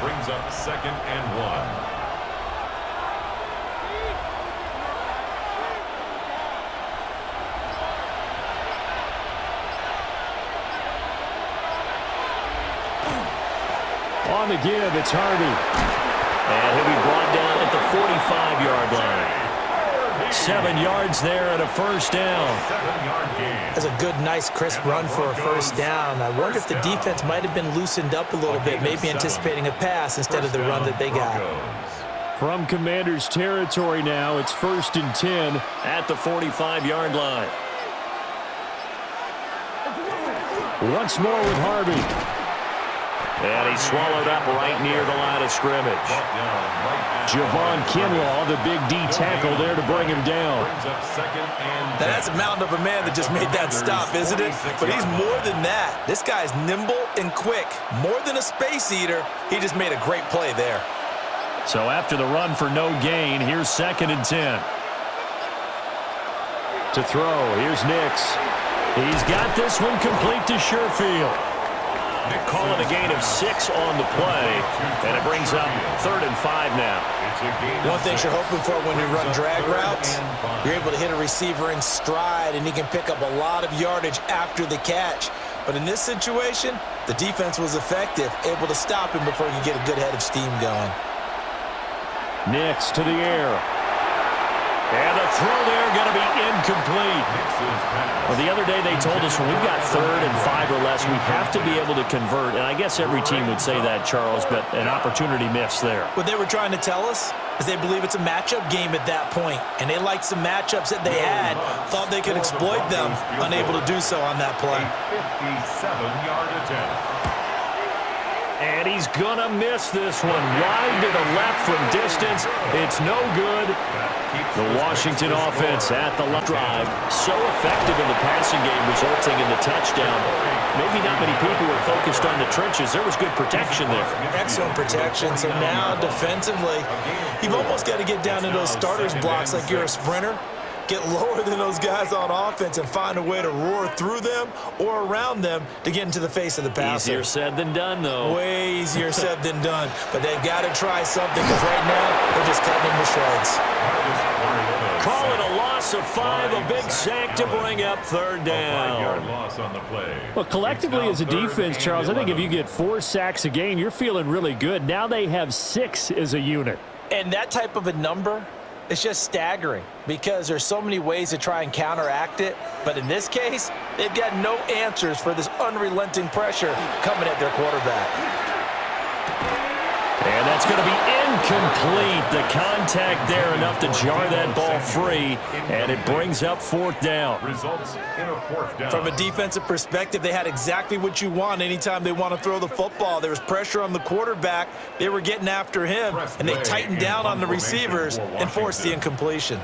Brings up 2nd and 1. On the give, it's Harvey. And he'll be brought down at the 45-yard line. 7 yards there and a 1st down. 7-yard gain. That's a good, nice, crisp run for a 1st down. I wonder if the defense might have been loosened up a little bit, maybe anticipating a pass instead of the run that they got. From Commanders territory now, it's 1st and 10 at the 45-yard line. Once more with Harvey. And he's swallowed up right near the line of scrimmage. Javon Kinlaw, the big D tackle there to bring him down. Now that's a mountain of a man that just made that stop, isn't it? But he's more than that. This guy's nimble and quick. More than a space eater, he just made a great play there. So after the run for no gain, here's 2nd and 10. To throw, here's Nix. He's got this one complete to Sherfield. Calling a gain of 6 on the play, and it brings up 3rd and 5 now. One thing you're hoping for when you run drag routes, you're able to hit a receiver in stride, and he can pick up a lot of yardage after the catch. But in this situation, the defense was effective, able to stop him before you get a good head of steam going. Nix to the air. And the throw there going to be incomplete. Well, the other day they told us when we've got 3rd and 5 or less, we have to be able to convert. And I guess every team would say that, Charles, but an opportunity missed there. What they were trying to tell us is they believe it's a matchup game at that point. And they liked some matchups that they had, thought they could exploit them, unable to do so on that play. 57-yard attempt. And he's going to miss this one. Wide to the left from distance. It's no good. The Washington offense at the left drive. So effective in the passing game, resulting in the touchdown. Maybe not many people were focused on the trenches. There was good protection there. Excellent protection. So now defensively, you've almost got to get down to those starters blocks like you're a sprinter. Get lower than those guys on offense and find a way to roar through them or around them to get into the face of the passer. Easier said than done, though. Way easier said than done. But they've got to try something because right now they're just cutting them to shreds. Call it a loss of 5, a big sack to bring up 3rd down. Loss on the play. Well, collectively as a defense, Charles, I think if you get 4 sacks a game, you're feeling really good. Now they have 6 as a unit. And that type of a number It's just staggering because there's so many ways to try and counteract it. But in this case, they've got no answers for this unrelenting pressure coming at their quarterback. And that's going to be incomplete. The contact there enough to jar that ball free, and it brings up fourth down. Results in a fourth down. From a defensive perspective, they had exactly what you want anytime they want to throw the football. There was pressure on the quarterback. They were getting after him, and they tightened down on the receivers and forced the incompletion.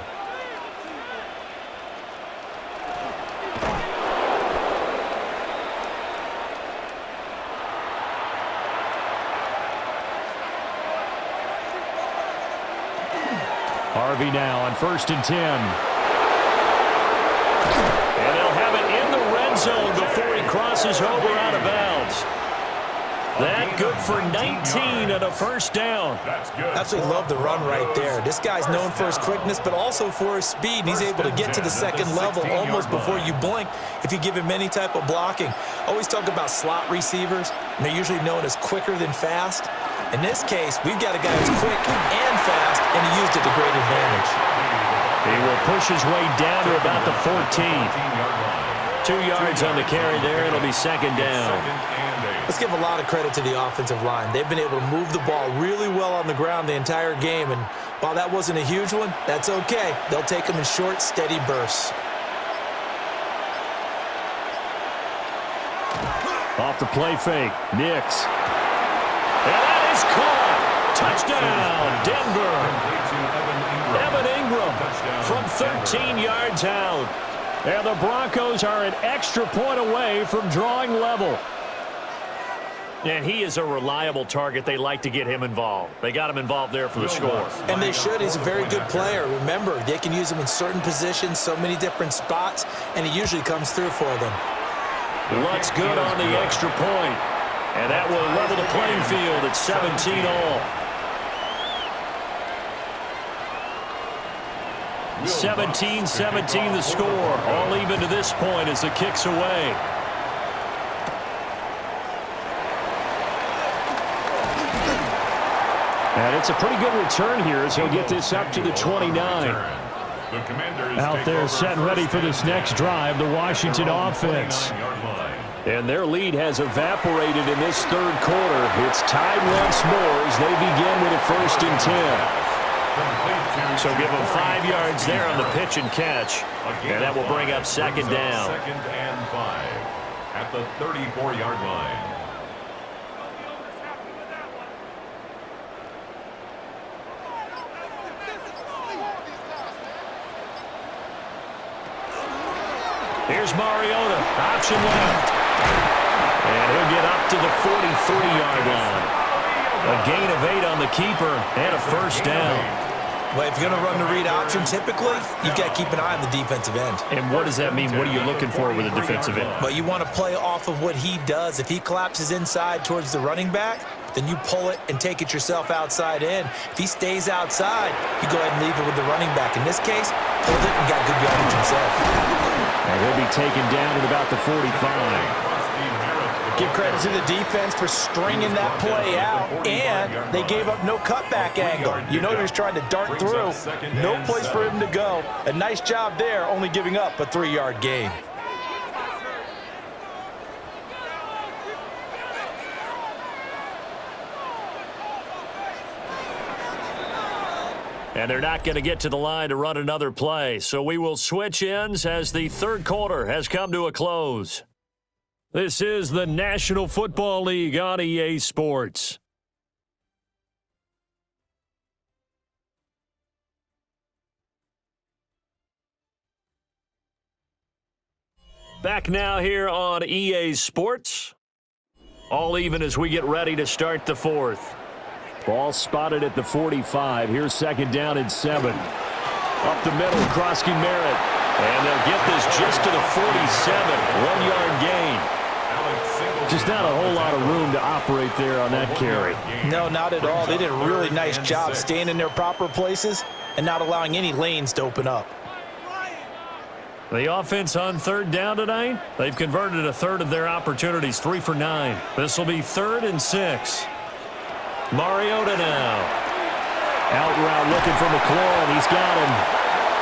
Harvey now on 1st and 10. And they'll have it in the red zone before he crosses over out of bounds. That good for 19 and a first down. Absolutely love the run right there. This guy's known for his quickness, but also for his speed. He's able to get to the second level almost before you blink if you give him any type of blocking. Always talk about slot receivers, and they're usually known as quicker than fast. In this case, we've got a guy who's quick and fast, and he used it to great advantage. He will push his way down to about the 14. 2 yards on the carry there. It'll be second down. Let's give a lot of credit to the offensive line. They've been able to move the ball really well on the ground the entire game, and while that wasn't a huge one, that's okay. They'll take them in short, steady bursts. Off the play fake, Nix. And that is caught. Touchdown, Denver. Evan Ingram from 13 yards out. And the Broncos are an extra point away from drawing level. And he is a reliable target. They like to get him involved. They got him involved there for the score. And they should. He's a very good player. Remember, they can use him in certain positions, so many different spots, and he usually comes through for them. What's good on the extra point? And that will level the playing field at 17 all. 17-17 the score. All even to this point as the kick's away. And it's a pretty good return here as he'll get this up to the 29. Out there set and ready for this next drive, the Washington offense. And their lead has evaporated in this third quarter. It's tied once more as they begin with a 1st and 10. So give them 5 yards there on the pitch and catch. And that will bring up second down. 2nd and 5 at the 34-yard line. Here's Mariota, option left. And he'll get up to the 43-yard line. A gain of 8 on the keeper and a first down. Well, if you're going to run the read option, typically, you've got to keep an eye on the defensive end. And what does that mean? What are you looking for with a defensive end? Well, you want to play off of what he does. If he collapses inside towards the running back, then you pull it and take it yourself outside in. If he stays outside, you go ahead and leave it with the running back. In this case, pulled it and got good yardage himself. And he'll be taken down at about the 45. Give credit to the defense for stringing that play out, and they gave up no cutback angle. You know he was trying to dart through. No place for him to go. A nice job there, only giving up a 3-yard gain. And they're not going to get to the line to run another play. So we will switch ends as the third quarter has come to a close. This is the National Football League on EA Sports. Back now here on EA Sports. All even as we get ready to start the fourth. Ball spotted at the 45. Here's second down and 7. Up the middle, Krosky Merritt. And they'll get this just to the 47. 1-yard gain. Just not a whole lot of room to operate there on that carry. No, not at all. They did a really nice job staying in their proper places and not allowing any lanes to open up. The offense on third down tonight, they've converted a third of their opportunities, 3 for 9. This will be 3rd and 6. Mariota now. Out route looking for McLaurin. He's got him.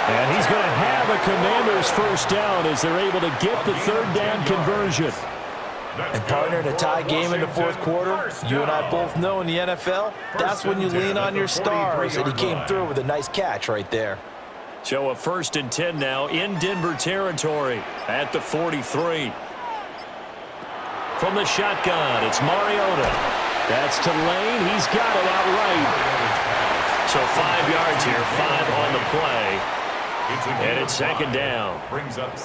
And he's going to have a Commanders first down as they're able to get the third down conversion. And partner, in a tie game in the fourth quarter, you and I both know in the NFL, that's when you lean on your stars, and he came through with a nice catch right there. So a 1st and 10 now in Denver territory at the 43. From the shotgun, it's Mariota. That's to Lane. He's got it outright. So 5 yards here, 5 on the play. And it's 2nd down.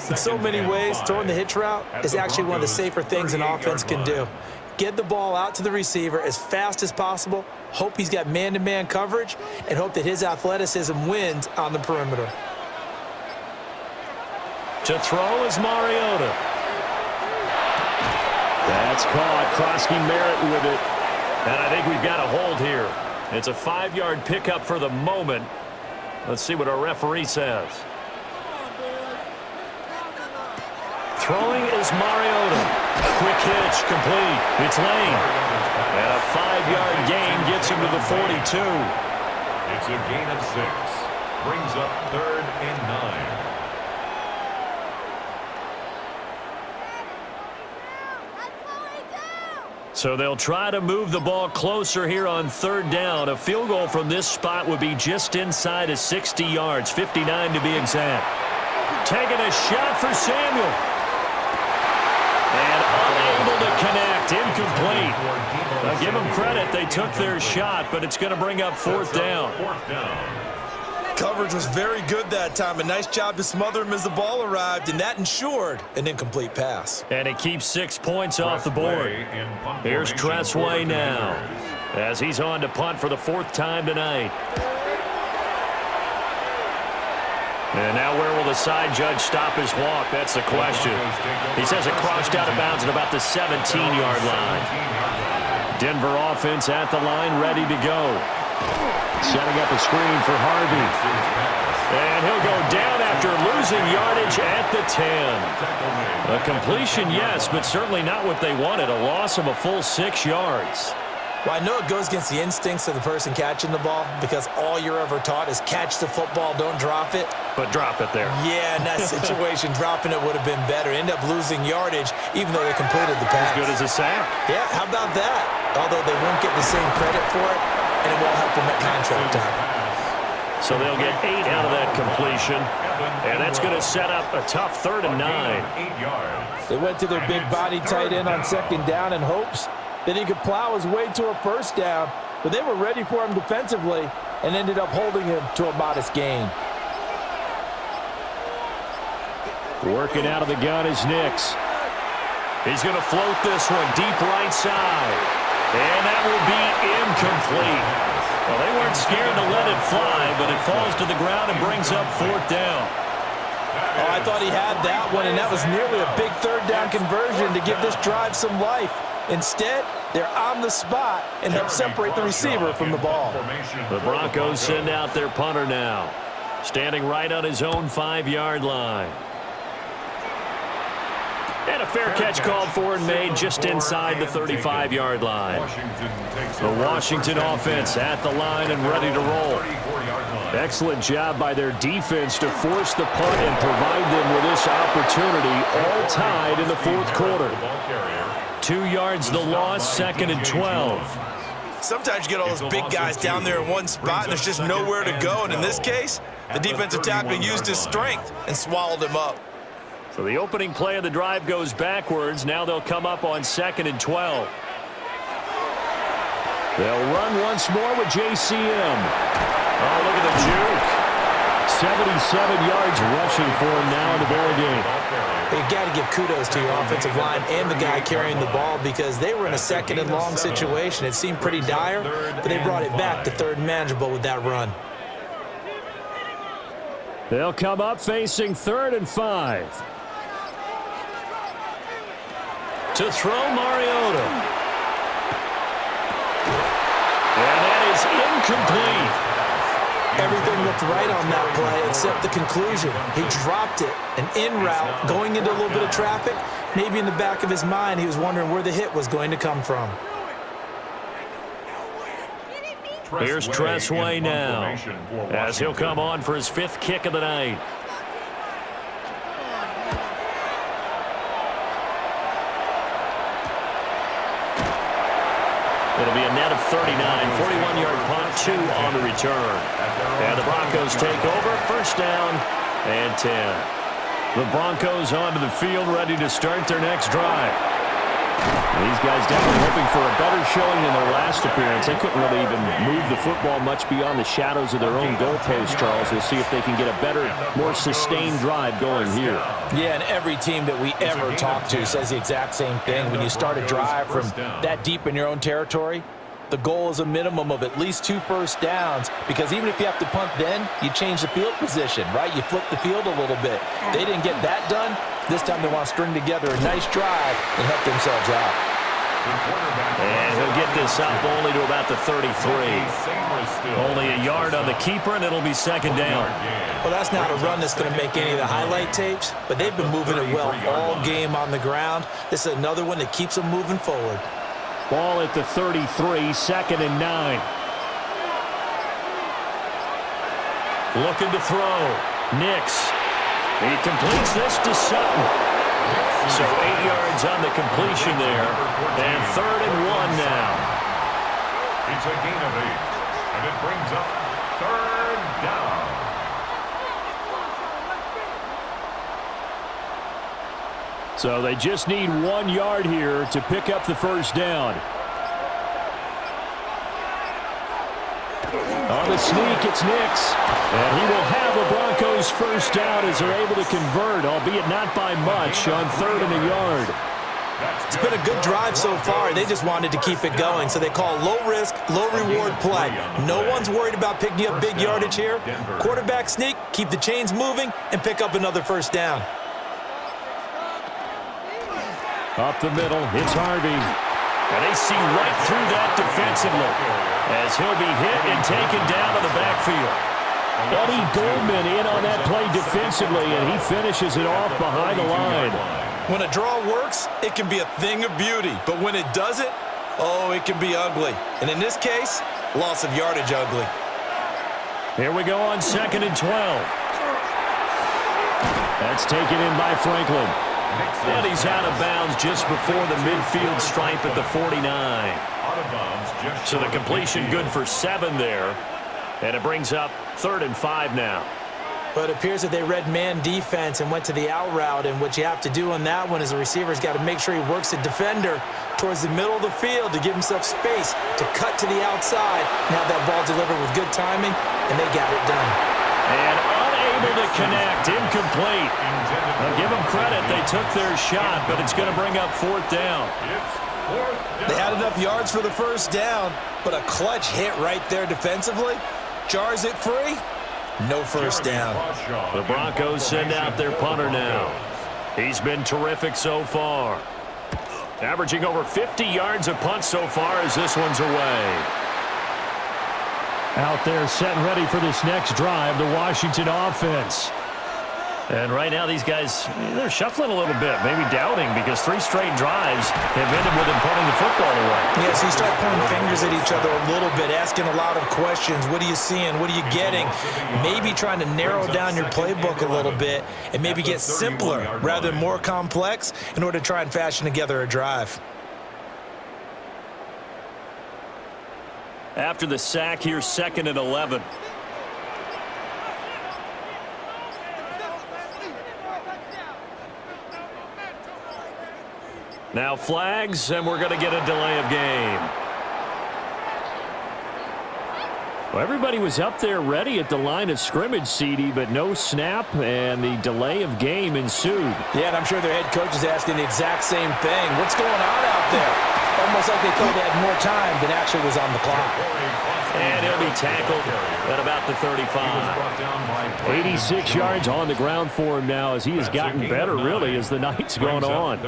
In so many ways, throwing the hitch route is actually one of the safer things an offense can do. Get the ball out to the receiver as fast as possible, hope he's got man-to-man coverage, and hope that his athleticism wins on the perimeter. To throw is Mariota. That's caught. Krosky Merritt with it. And I think we've got a hold here. It's a 5-yard pickup for the moment. Let's see what our referee says. Throwing is Mariota. Quick hitch, complete. It's Lane. And a 5-yard gain gets him to the 42. It's a gain of 6. Brings up 3rd and 9. So they'll try to move the ball closer here on 3rd down. A field goal from this spot would be just inside of 60 yards, 59 to be exact. Taking a shot for Samuel. And unable to connect, incomplete. Now give them credit, they took their shot, but it's going to bring up 4th down. Coverage was very good that time. A nice job to smother him as the ball arrived, and that ensured an incomplete pass. And it keeps 6 points off the board. Here's Tressway now as he's on to punt for the 4th time tonight. And now where will the side judge stop his walk? That's the question. He says it crossed out of bounds at about the 17-yard line. Denver offense at the line, ready to go. Setting up a screen for Harvey. And he'll go down after losing yardage at the 10. A completion, yes, but certainly not what they wanted. A loss of a full 6 yards. Well, I know it goes against the instincts of the person catching the ball because all you're ever taught is catch the football, don't drop it. But drop it there. Yeah, in that situation, dropping it would have been better. End up losing yardage even though they completed the pass. As good as a sack. Yeah, how about that? Although they won't get the same credit for it, and it won't help them at contract time. So they'll get 8 out of that completion, and that's going to set up a tough 3rd and 9. 8 yards. They went to their big body tight end on 2nd down in hopes that he could plow his way to a 1st down, but they were ready for him defensively and ended up holding him to a modest gain. Working out of the gun is Nix. He's going to float this one deep right side, and that will be incomplete. Well, they weren't scared to let it fly, but it falls to the ground and brings up 4th down. Oh, I thought he had that one, and that was nearly a big 3rd down conversion to give this drive some life. Instead, they're on the spot and help separate the receiver from the ball. The Broncos send out their punter now, standing right on his own 5-yard line. And a fair catch called for and made just inside the 35-yard line. The Washington offense at the line and ready to roll. Excellent job by their defense to force the punt and provide them with this opportunity, all tied in the 4th quarter. 2 yards the loss, 2nd and 12. Sometimes you get all those big guys down there in one spot, and there's just nowhere to go. And in this case, the defensive tackle used his strength and swallowed him up. So the opening play of the drive goes backwards. Now they'll come up on 2nd and 12. They'll run once more with JCM. Oh, look at the juke. 77 yards rushing for him now in the ball game. You got to give kudos to your offensive line and the guy carrying the ball because they were in a 2nd and long situation. It seemed pretty dire, but they brought it back to 3rd and manageable with that run. They'll come up facing 3rd and 5. To throw Mariota. And that is incomplete. Everything looked right on that play except the conclusion. He dropped it, an in route, going into a little bit of traffic. Maybe in the back of his mind, he was wondering where the hit was going to come from. Here's Tressway now, as he'll come on for his 5th kick of the night. It'll be a net of 39, 41-yard punt, 2 on the return. And the Broncos take over, 1st down and 10. The Broncos onto the field, ready to start their next drive. These guys definitely hoping for a better showing than their last appearance. They couldn't really even move the football much beyond the shadows of their own goalpost, Charles. We'll see if they can get a better, more sustained drive going here. Yeah, and every team that we ever talk to says the exact same thing. When you start a drive from that deep in your own territory, the goal is a minimum of at least 2 first downs, because even if you have to punt then, you change the field position, right? You flip the field a little bit. They didn't get that done. This time they want to string together a nice drive and help themselves out. And he'll get this up only to about the 33. Only a yard on the keeper, and it'll be 2nd down. Well, that's not a run that's going to make any of the highlight tapes, but they've been moving it well all game on the ground. This is another one that keeps them moving forward. Ball at the 33, 2nd and 9. Looking to throw. Nix. He completes this to Sutton. So 8 yards on the completion there. And 3rd and 1 now. It's a gain of 8. And it brings up 3rd down. So they just need 1 yard here to pick up the 1st down. On the sneak, it's Nix. And he will have the Broncos 1st down as they're able to convert, albeit not by much, on 3rd and a yard. It's been a good drive so far. They just wanted to keep it going, so they call low-risk, low-reward play. No one's worried about picking up big yardage here. Quarterback sneak, keep the chains moving, and pick up another 1st down. Up the middle, it's Harvey. And they see right through that defensively as he'll be hit and taken down to the backfield. Eddie Goldman in on that play defensively, and he finishes it off behind the line. When a draw works, it can be a thing of beauty. But when it doesn't, oh, it can be ugly. And in this case, loss of yardage ugly. Here we go on 2nd and 12. That's taken in by Franklin. And he's out of bounds just before the midfield stripe at the 49. So the completion good for 7 there. And it brings up 3rd and 5 now. But it appears that they read man defense and went to the out route. And what you have to do on that one is the receiver's got to make sure he works the defender towards the middle of the field to give himself space to cut to the outside and have that ball delivered with good timing, and they got it done. And unable to connect, incomplete. Now give them credit, they took their shot, but it's going to bring up 4th down. They had enough yards for the 1st down, but a clutch hit right there defensively jars it free. No 1st down. The Broncos send out their punter now. He's been terrific so far. Averaging over 50 yards a punt so far as this one's away. Out there set and ready for this next drive, the Washington offense. And right now these guys, they're shuffling a little bit, maybe doubting, because 3 straight drives have ended with them punting the football away. Yeah, so you start pointing fingers at each other a little bit, asking a lot of questions. What are you seeing? What are you getting? Maybe trying to narrow down your playbook a little bit and maybe get simpler rather than more complex in order to try and fashion together a drive. After the sack, here's 2nd and 11. Now flags, and we're going to get a delay of game. Well, everybody was up there ready at the line of scrimmage, CD, but no snap, and the delay of game ensued. Yeah, and I'm sure their head coach is asking the exact same thing. What's going on out there? Almost like they thought they had more time than actually was on the clock. And he'll be tackled at about the 35. 86 yards on the ground for him now as he has gotten better, really, as the night's gone on.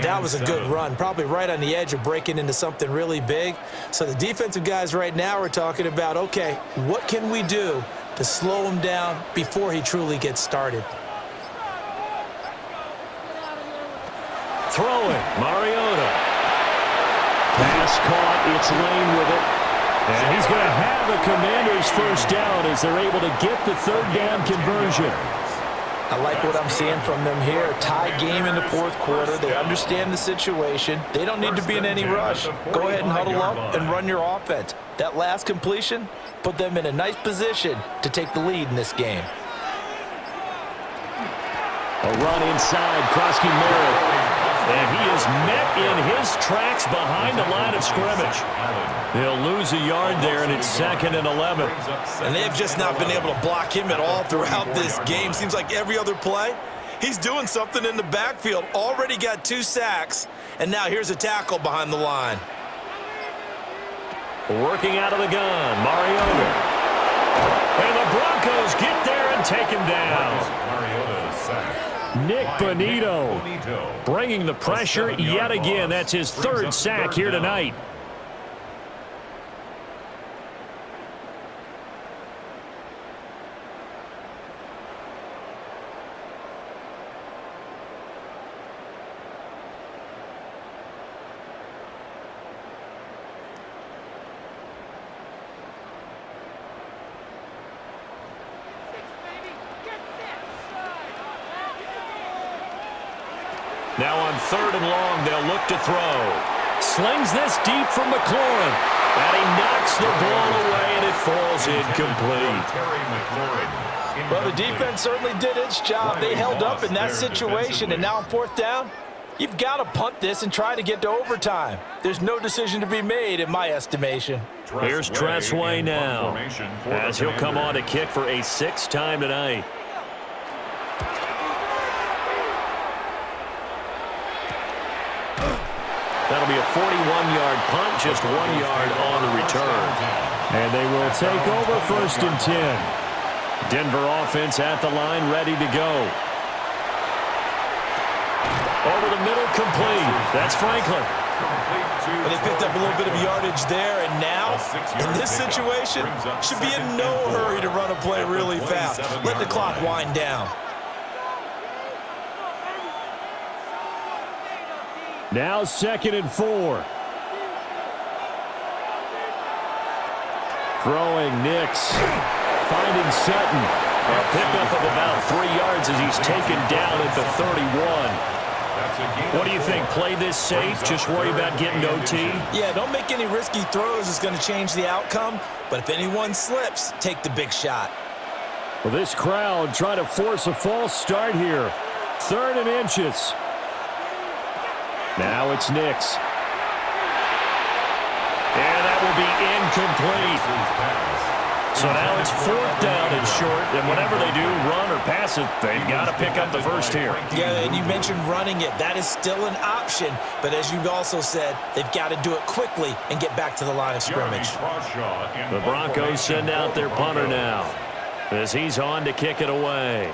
That was a good run, probably right on the edge of breaking into something really big. So the defensive guys right now are talking about, okay, what can we do to slow him down before he truly gets started? Throwing, Mariota. Pass caught, it's Lane with it. And he's going to have a Commanders first down as they're able to get the third down conversion. I like what I'm seeing from them here. Tie game in the fourth quarter. They understand the situation. They don't need to be in any rush. Go ahead and huddle up and run your offense. That last completion put them in a nice position to take the lead in this game. A run inside, Krosky Merritt. And he is met in his tracks behind the line of scrimmage. They'll lose a yard there, and it's 2nd and 11. And they've just not been able to block him at all throughout this game. Seems like every other play, he's doing something in the backfield. Already got 2 sacks, and now here's a tackle behind the line. Working out of the gun, Mariota. And the Broncos get there and take him down. Nick Bonito bringing the pressure yet again. That's his 3rd sack here tonight. Now on 3rd and long, they'll look to throw. Slings this deep from McLaurin. And he knocks the ball away, and it falls incomplete. Well, the defense certainly did its job. They held up in that situation, and now on 4th down, you've got to punt this and try to get to overtime. There's no decision to be made in my estimation. Here's Tressway now, as he'll come on to kick for a 6th time tonight. That'll be a 41-yard punt, just 1 yard on the return. And they will take over 1st and 10. Denver offense at the line, ready to go. Over the middle, complete. That's Franklin. And they picked up a little bit of yardage there, and now, in this situation, should be in no hurry to run a play really fast. Let the clock wind down. Now 2nd and 4. Throwing Nix. Finding Sutton. A pickup of about 3 yards as he's taken down at the 31. What do you think? Play this safe? Just worry about getting OT? Yeah, don't make any risky throws. It's going to change the outcome. But if anyone slips, take the big shot. Well, this crowd trying to force a false start here. 3rd and inches. Now it's Nix. And that will be incomplete. So now it's 4th down and short, and whatever they do, run or pass it, they've got to pick up the first here. Yeah, and you mentioned running it. That is still an option, but as you also said, they've got to do it quickly and get back to the line of scrimmage. The Broncos send out their punter now as he's on to kick it away.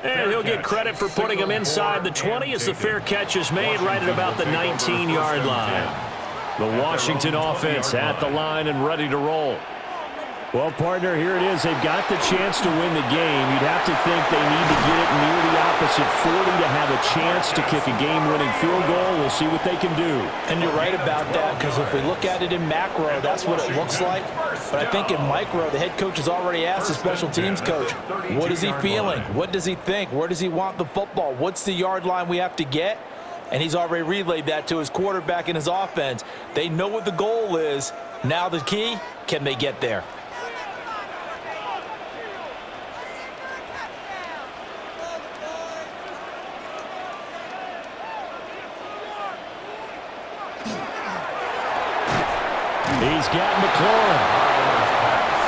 And he'll get credit for putting him inside the 20 as the fair catch is made right at about the 19-yard line. The Washington offense at the line and ready to roll. Well, partner, here it is. They've got the chance to win the game. You'd have to think they need to get it near the opposite 40 to have a chance to kick a game-winning field goal. We'll see what they can do. And you're right about that, because if we look at it in macro, that's what it looks like. But I think in micro, the head coach has already asked the special teams coach, what is he feeling? What does he think? Where does he want the football? What's the yard line we have to get? And he's already relayed that to his quarterback and his offense. They know what the goal is. Now the key, can they get there? He's got McLaurin.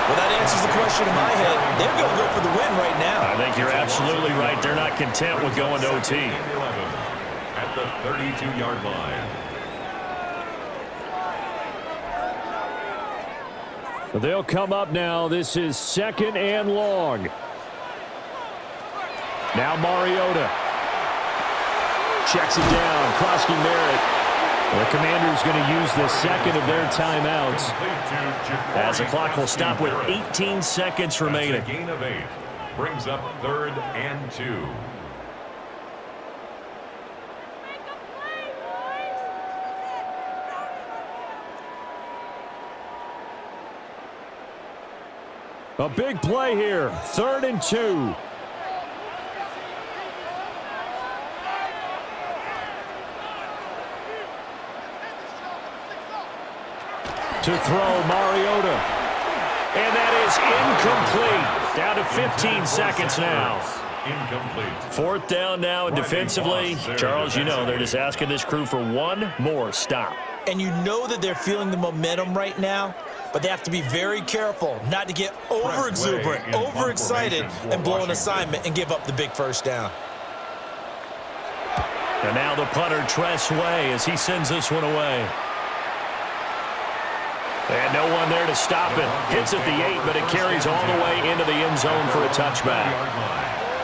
Well, that answers the question in my head. They're going to go for the win right now. I think you're absolutely right. They're not content with going to OT. At the 32-yard line. They'll come up now. This is 2nd and long. Now Mariota. Checks it down. Krosky Merritt. The Commanders going to use the second of their timeouts. As the clock will stop with 18 seconds remaining. That's a gain of 8. Brings up 3rd and 2. A big play here. 3rd and 2. To throw, Mariota. And that is incomplete. Down to 15 seconds now. Incomplete. 4th down now, and defensively, Charles, you know, they're just asking this crew for one more stop. And you know that they're feeling the momentum right now, but they have to be very careful not to get over-exuberant, overexcited, and blow an assignment and give up the big 1st down. And now the punter, Tress Way, as he sends this one away. And no one there to stop it. Hits at the 8, but it carries all the way into the end zone for a touchback.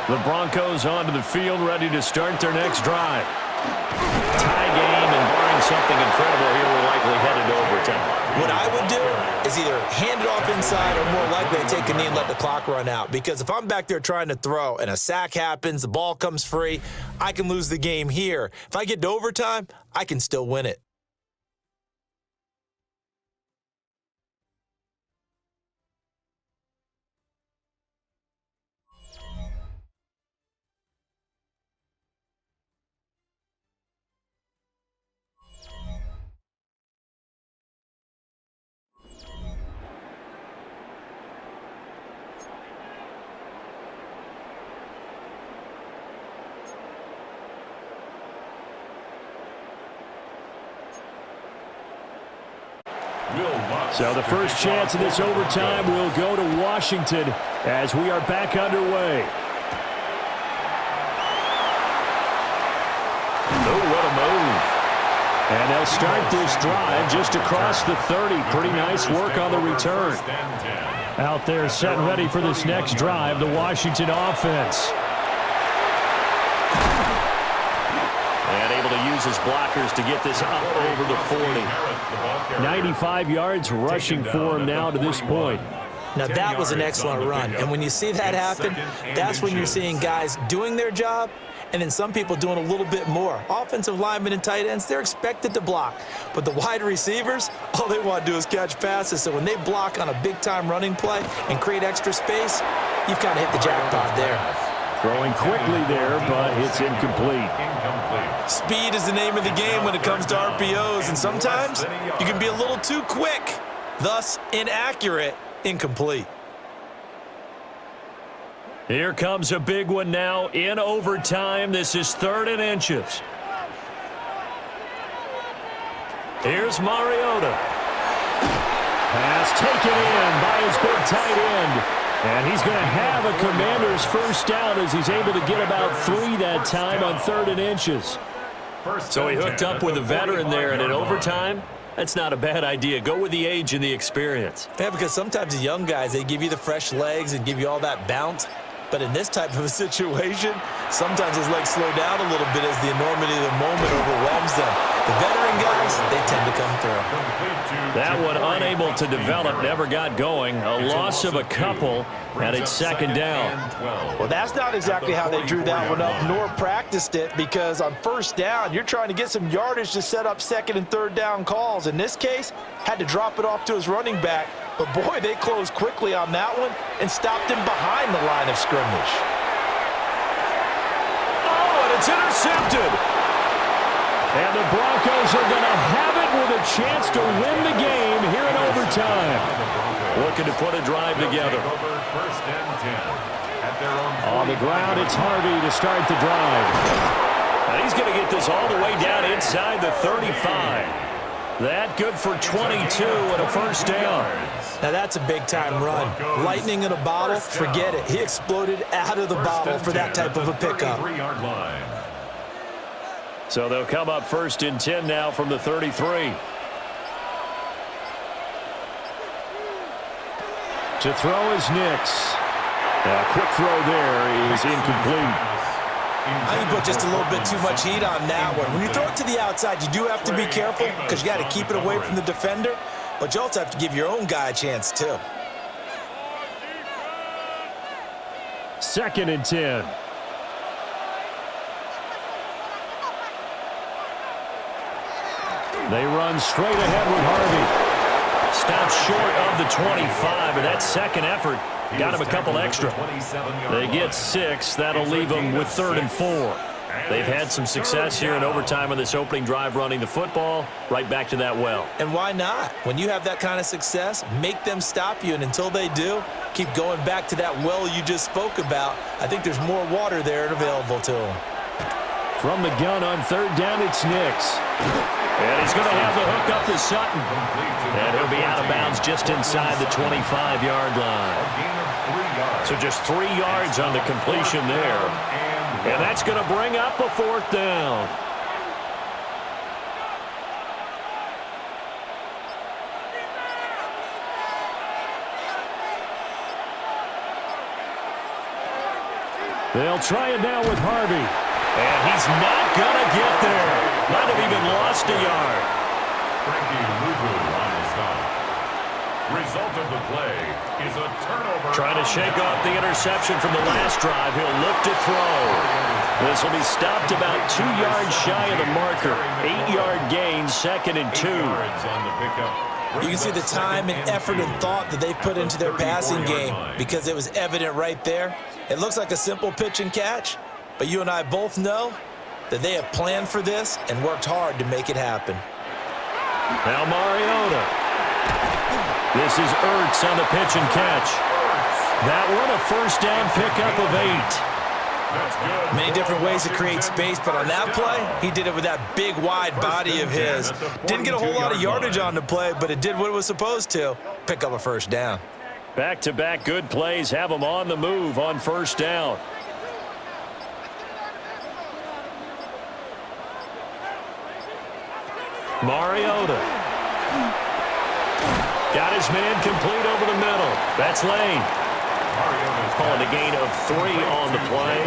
The Broncos onto the field, ready to start their next drive. Tie game, and barring something incredible here, we're likely headed to overtime. What I would do is either hand it off inside or more likely to take a knee and let the clock run out. Because if I'm back there trying to throw and a sack happens, the ball comes free, I can lose the game here. If I get to overtime, I can still win it. So the first chance of this overtime will go to Washington as we are back underway. Oh, what a move. And they'll start this drive just across the 30. Pretty nice work on the return. Out there set and ready for this next drive, the Washington offense. And able to use his blockers to get this up over the 40. 95 yards rushing for him now to this point. Now, that was an excellent run. And when you see that happen, that's when you're seeing guys doing their job and then some people doing a little bit more. Offensive linemen and tight ends, they're expected to block. But the wide receivers, all they want to do is catch passes. So when they block on a big-time running play and create extra space, you've kind of hit the jackpot there. Throwing quickly there, but it's incomplete. Speed is the name of the game when it comes to RPOs, and sometimes you can be a little too quick, thus inaccurate, incomplete. Here comes a big one now in overtime. This is 3rd and inches. Here's Mariota. Pass taken in by his big tight end. And he's going to have a Commander's first down as he's able to get about 3 that time on 3rd and inches. So he hooked up with a veteran there, and in overtime, that's not a bad idea. Go with the age and the experience. Yeah, because sometimes the young guys, they give you the fresh legs and give you all that bounce. But in this type of a situation, sometimes his legs slow down a little bit as the enormity of the moment overwhelms them. The veteran guys, they tend to come through. That one unable to develop, never got going. A loss of a couple, and it's 2nd down. Well, that's not exactly how they drew that one up, nor practiced it, because on 1st down, you're trying to get some yardage to set up 2nd and 3rd down calls. In this case, had to drop it off to his running back. But, boy, they closed quickly on that one and stopped him behind the line of scrimmage. Oh, and it's intercepted. And the Broncos are going to have it with a chance to win the game here in overtime. Looking to put a drive together. On the ground, it's Harvey to start the drive. Now he's going to get this all the way down inside the 35. That good for 22 and a first down. Now that's a big-time run. Lightning in a bottle, forget it. He exploded out of the bottle for that type of a pickup. So they'll come up 1st and 10 now from the 33. To throw is Nix. A quick throw there is incomplete. I think you put just a little bit too much heat on that one. When you throw it to the outside, you do have to be careful because you got to keep it away from the defender, but you also have to give your own guy a chance too. 2nd and 10. They run straight ahead with Harvey. Stops short of the 25, and that second effort got him a couple extra. They get 6. That'll leave them with 3rd and 4. They've had some success here in overtime on this opening drive running the football right back to that well. And why not? When you have that kind of success, make them stop you, and until they do, keep going back to that well you just spoke about. I think there's more water there available to them. From the gun on 3rd down, it's Nix. And he's going to have the hook up to Sutton. And he'll be out of bounds just inside the 25-yard line. So just 3 yards on the completion there. And that's going to bring up a 4th down. They'll try it now with Harvey. And he's not going to get there. Might have even lost a yard. Frankie Luvu on the stop. Result of the play is a turnover. Trying to shake off the interception from the last drive. He'll look to throw. This will be stopped about 2 yards shy of the marker. 8-yard gain, 2nd and 2. You can see the time and effort and thought that they've put into their passing game because it was evident right there. It looks like a simple pitch and catch, but you and I both know that they have planned for this and worked hard to make it happen. Now Mariota. This is Ertz on the pitch and catch. That one a 1st down pickup of 8. Many different ways to create space, but on that play, he did it with that big, wide body of his. Didn't get a whole lot of yardage on the play, but it did what it was supposed to, pick up a 1st down. Back-to-back good plays have them on the move on 1st down. Mariota. Got his man complete over the middle. That's Lane. Calling a gain of 3 on the play.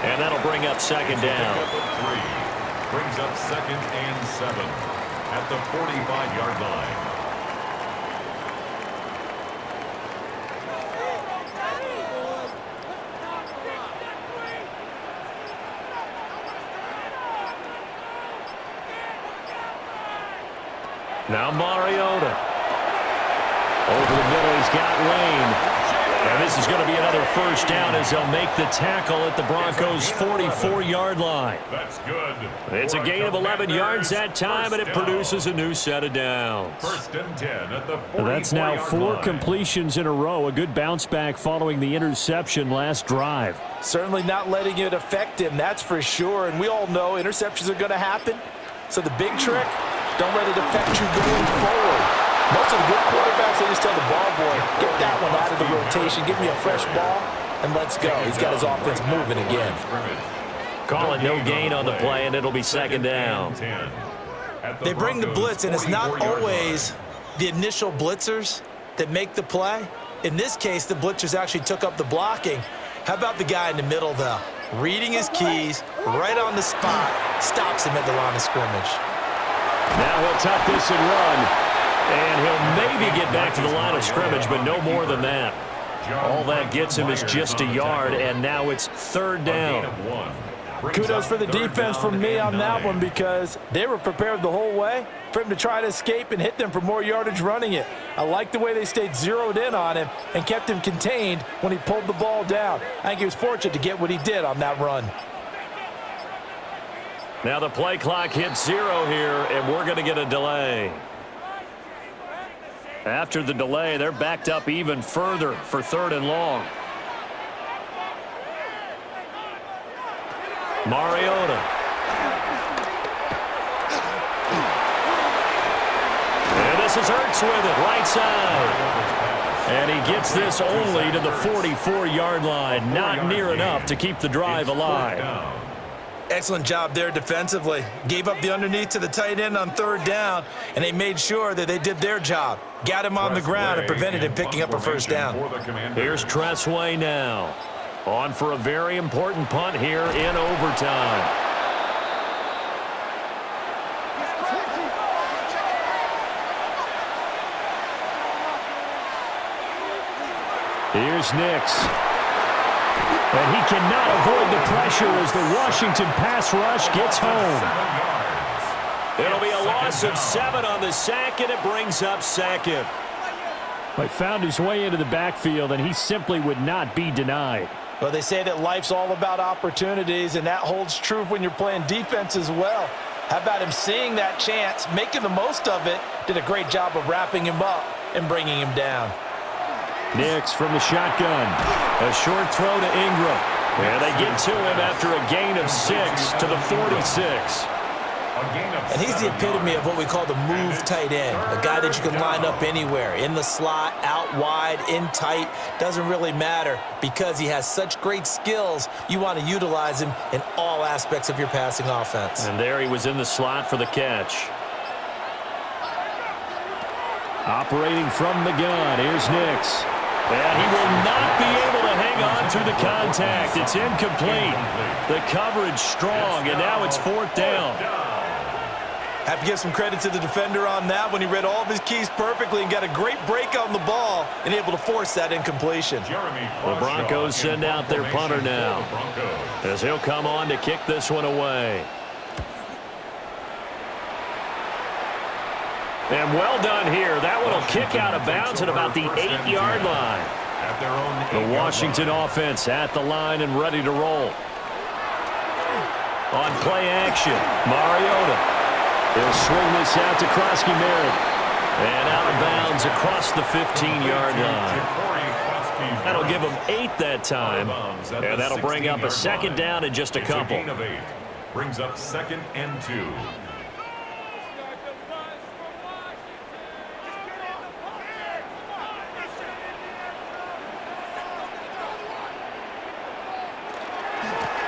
And that'll bring up 2nd down. Brings up 2nd and 7 at the 45-yard line. Now Mariota. Over the middle, he's got Lane. And this is going to be another 1st down as they'll make the tackle at the Broncos' 44-yard line. That's good. It's a gain of 11 yards that time, and it produces a new set of downs. 1st and 10 at the 44-yard line. That's now 4 completions in a row. A good bounce back following the interception last drive. Certainly not letting it affect him, that's for sure. And we all know interceptions are going to happen. So the big trick, don't let it affect you going forward. Most of the good quarterbacks, they just tell the ball boy, get that one out of the rotation, give me a fresh ball, and let's go. He's got his offense moving again. Calling no gain on the play, and it'll be 2nd down. They bring the blitz, and it's not always the initial blitzers that make the play. In this case, the blitzers actually took up the blocking. How about the guy in the middle, though? Reading his keys, right on the spot, stops him at the line of scrimmage. Now he'll tuck this and run. And he'll maybe get back to the line of scrimmage, but no more than that. All that gets him is just a yard, and now it's 3rd down. Kudos for the defense from me on that one because they were prepared the whole way for him to try to escape and hit them for more yardage running it. I like the way they stayed zeroed in on him and kept him contained when he pulled the ball down. I think he was fortunate to get what he did on that run. Now the play clock hits 0 here, and we're going to get a delay. After the delay, they're backed up even further for 3rd and long. Mariota. And this is Ertz with it, right side. And he gets this only to the 44-yard line. Not near enough to keep the drive alive. Excellent job there defensively. Gave up the underneath to the tight end on 3rd down, and they made sure that they did their job. Got him on the ground and prevented him picking up a 1st down. Here's Tressway now. On for a very important punt here in overtime. Here's Nix. And he cannot avoid the pressure as the Washington pass rush gets home. It'll be a loss of 7 on the sack, and it brings up 2nd. But found his way into the backfield, and he simply would not be denied. Well, they say that life's all about opportunities, and that holds true when you're playing defense as well. How about him seeing that chance, making the most of it, did a great job of wrapping him up and bringing him down. Nix from the shotgun. A short throw to Ingram. And they get to him after a gain of 6 to the 46. And he's the epitome of what we call the move tight end, a guy that you can line up anywhere, in the slot, out wide, in tight, doesn't really matter because he has such great skills. You want to utilize him in all aspects of your passing offense. And there he was in the slot for the catch. Operating from the gun, here's Nix. And he will not be able to hang on through the contact. It's incomplete. The coverage strong, and now it's 4th down. Have to give some credit to the defender on that when he read all of his keys perfectly and got a great break on the ball and able to force that incompletion. The Broncos send out their punter now as he'll come on to kick this one away. And well done here. That one will kick out of bounds at about the 8-yard line. The Washington offense at the line and ready to roll. On play action, Mariota. He'll swing this out to Krosky-Merritt. And out of bounds across the 15-yard line. That'll give him 8 that time. And that'll bring up a 2nd down and just a couple. Brings up 2nd and 2.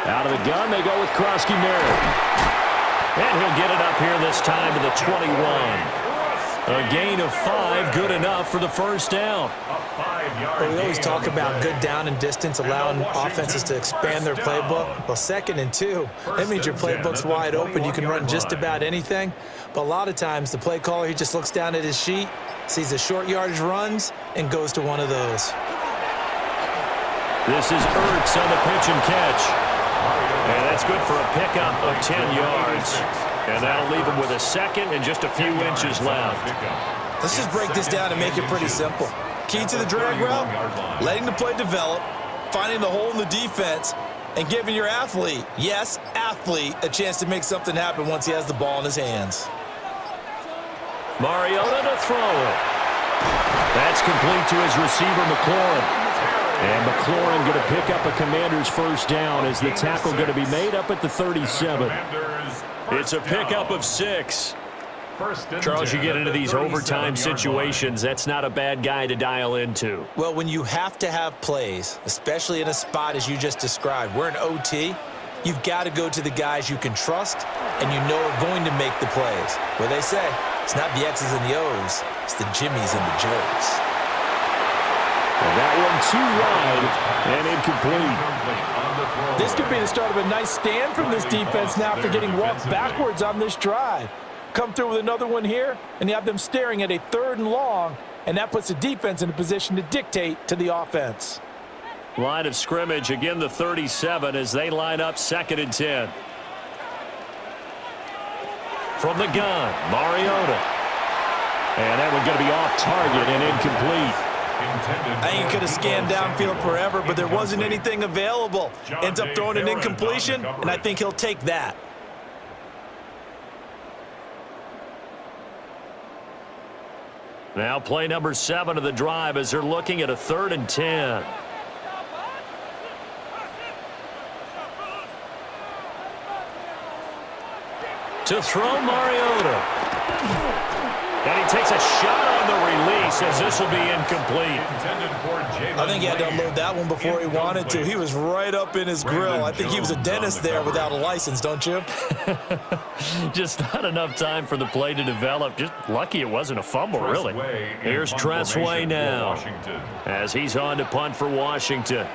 Out of the gun, they go with Krosky-Merritt. And he'll get it up here this time to the 21. A gain of 5, good enough for the 1st down. Well, we always talk about good down and distance, allowing offenses to expand their playbook. Well, 2nd and 2, that means your playbook's wide open. You can run just about anything. But a lot of times, the play caller, he just looks down at his sheet, sees the short yardage runs, and goes to one of those. This is Ertz on the pitch and catch. And that's good for a pickup of 10 yards. And that'll leave him with a 2nd and just a few inches left. Let's just break this down and make it pretty simple. Key to the drag route, letting the play develop, finding the hole in the defense, and giving your athlete, yes, athlete, a chance to make something happen once he has the ball in his hands. Mariota to throw it. That's complete to his receiver, McLaurin. And McLaurin going to pick up a Commander's 1st down as the tackle going to be made up at the 37. It's a pickup of 6. Charles, you get into these overtime situations, that's not a bad guy to dial into. Well, when you have to have plays, especially in a spot as you just described, we're in OT, you've got to go to the guys you can trust and you know are going to make the plays. Well, they say it's not the X's and the O's, it's the Jimmies and the Joes. And that one too wide and incomplete. This could be the start of a nice stand from this defense now after getting walked backwards on this drive. Come through with another one here, and you have them staring at a 3rd and long, and that puts the defense in a position to dictate to the offense. Line of scrimmage, again the 37 as they line up 2nd and 10. From the gun, Mariota. And that one going to be off target and incomplete. I think he could have scanned downfield forever, but there wasn't anything available. Ends up throwing an incompletion, and I think he'll take that. Now play number 7 of the drive as they're looking at a 3rd and 10. To throw Mariota. And he takes a shot on the release as this will be incomplete. I think he had to unload that one before he wanted to. He was right up in his grill. I think he was a dentist there without a license, don't you? Just not enough time for the play to develop. Just lucky it wasn't a fumble, really. Here's Tressway now as he's on to punt for Washington.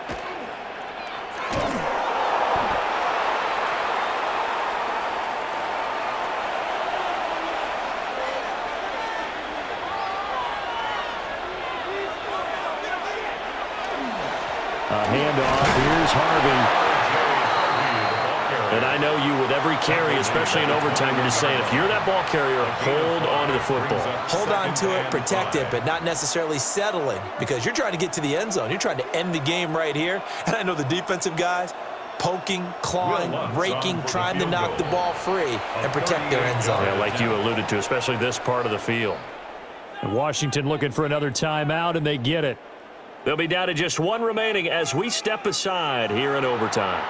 A handoff. Here's Harvey. And I know you with every carry, especially in overtime, you're just saying, if you're that ball carrier, hold on to the football. Hold on to it, protect it, but not necessarily settling, because you're trying to get to the end zone. You're trying to end the game right here. And I know the defensive guys poking, clawing, raking, trying to knock the ball free and protect their end zone. Yeah, like you alluded to, especially this part of the field. And Washington looking for another timeout, and they get it. They'll be down to just one remaining as we step aside here in overtime.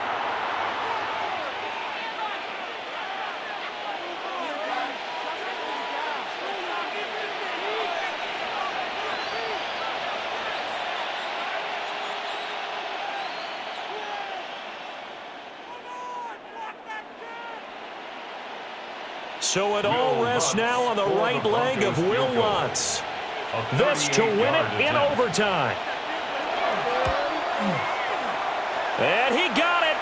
So it all rests now on the right leg of Will Lutz. This to win it in overtime. And he got it.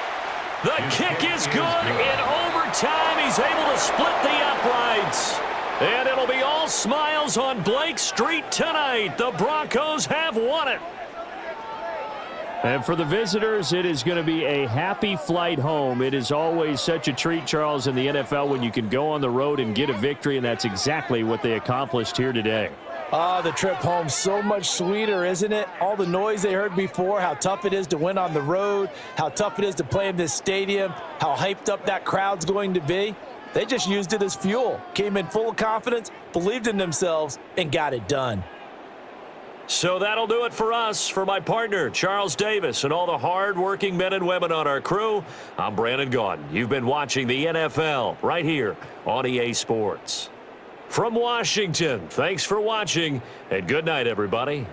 The kick is good. In overtime, he's able to split the uprights. And it'll be all smiles on Blake Street tonight. The Broncos have won it. And for the visitors, it is going to be a happy flight home. It is always such a treat, Charles, in the NFL when you can go on the road and get a victory, and that's exactly what they accomplished here today. The trip home so much sweeter, isn't it? All the noise they heard before, how tough it is to win on the road, how tough it is to play in this stadium, how hyped up that crowd's going to be. They just used it as fuel, came in full of confidence, believed in themselves, and got it done. So that'll do it for us. For my partner, Charles Davis, and all the hard-working men and women on our crew, I'm Brandon Gaudin. You've been watching the NFL right here on EA Sports. From Washington, thanks for watching, and good night, everybody.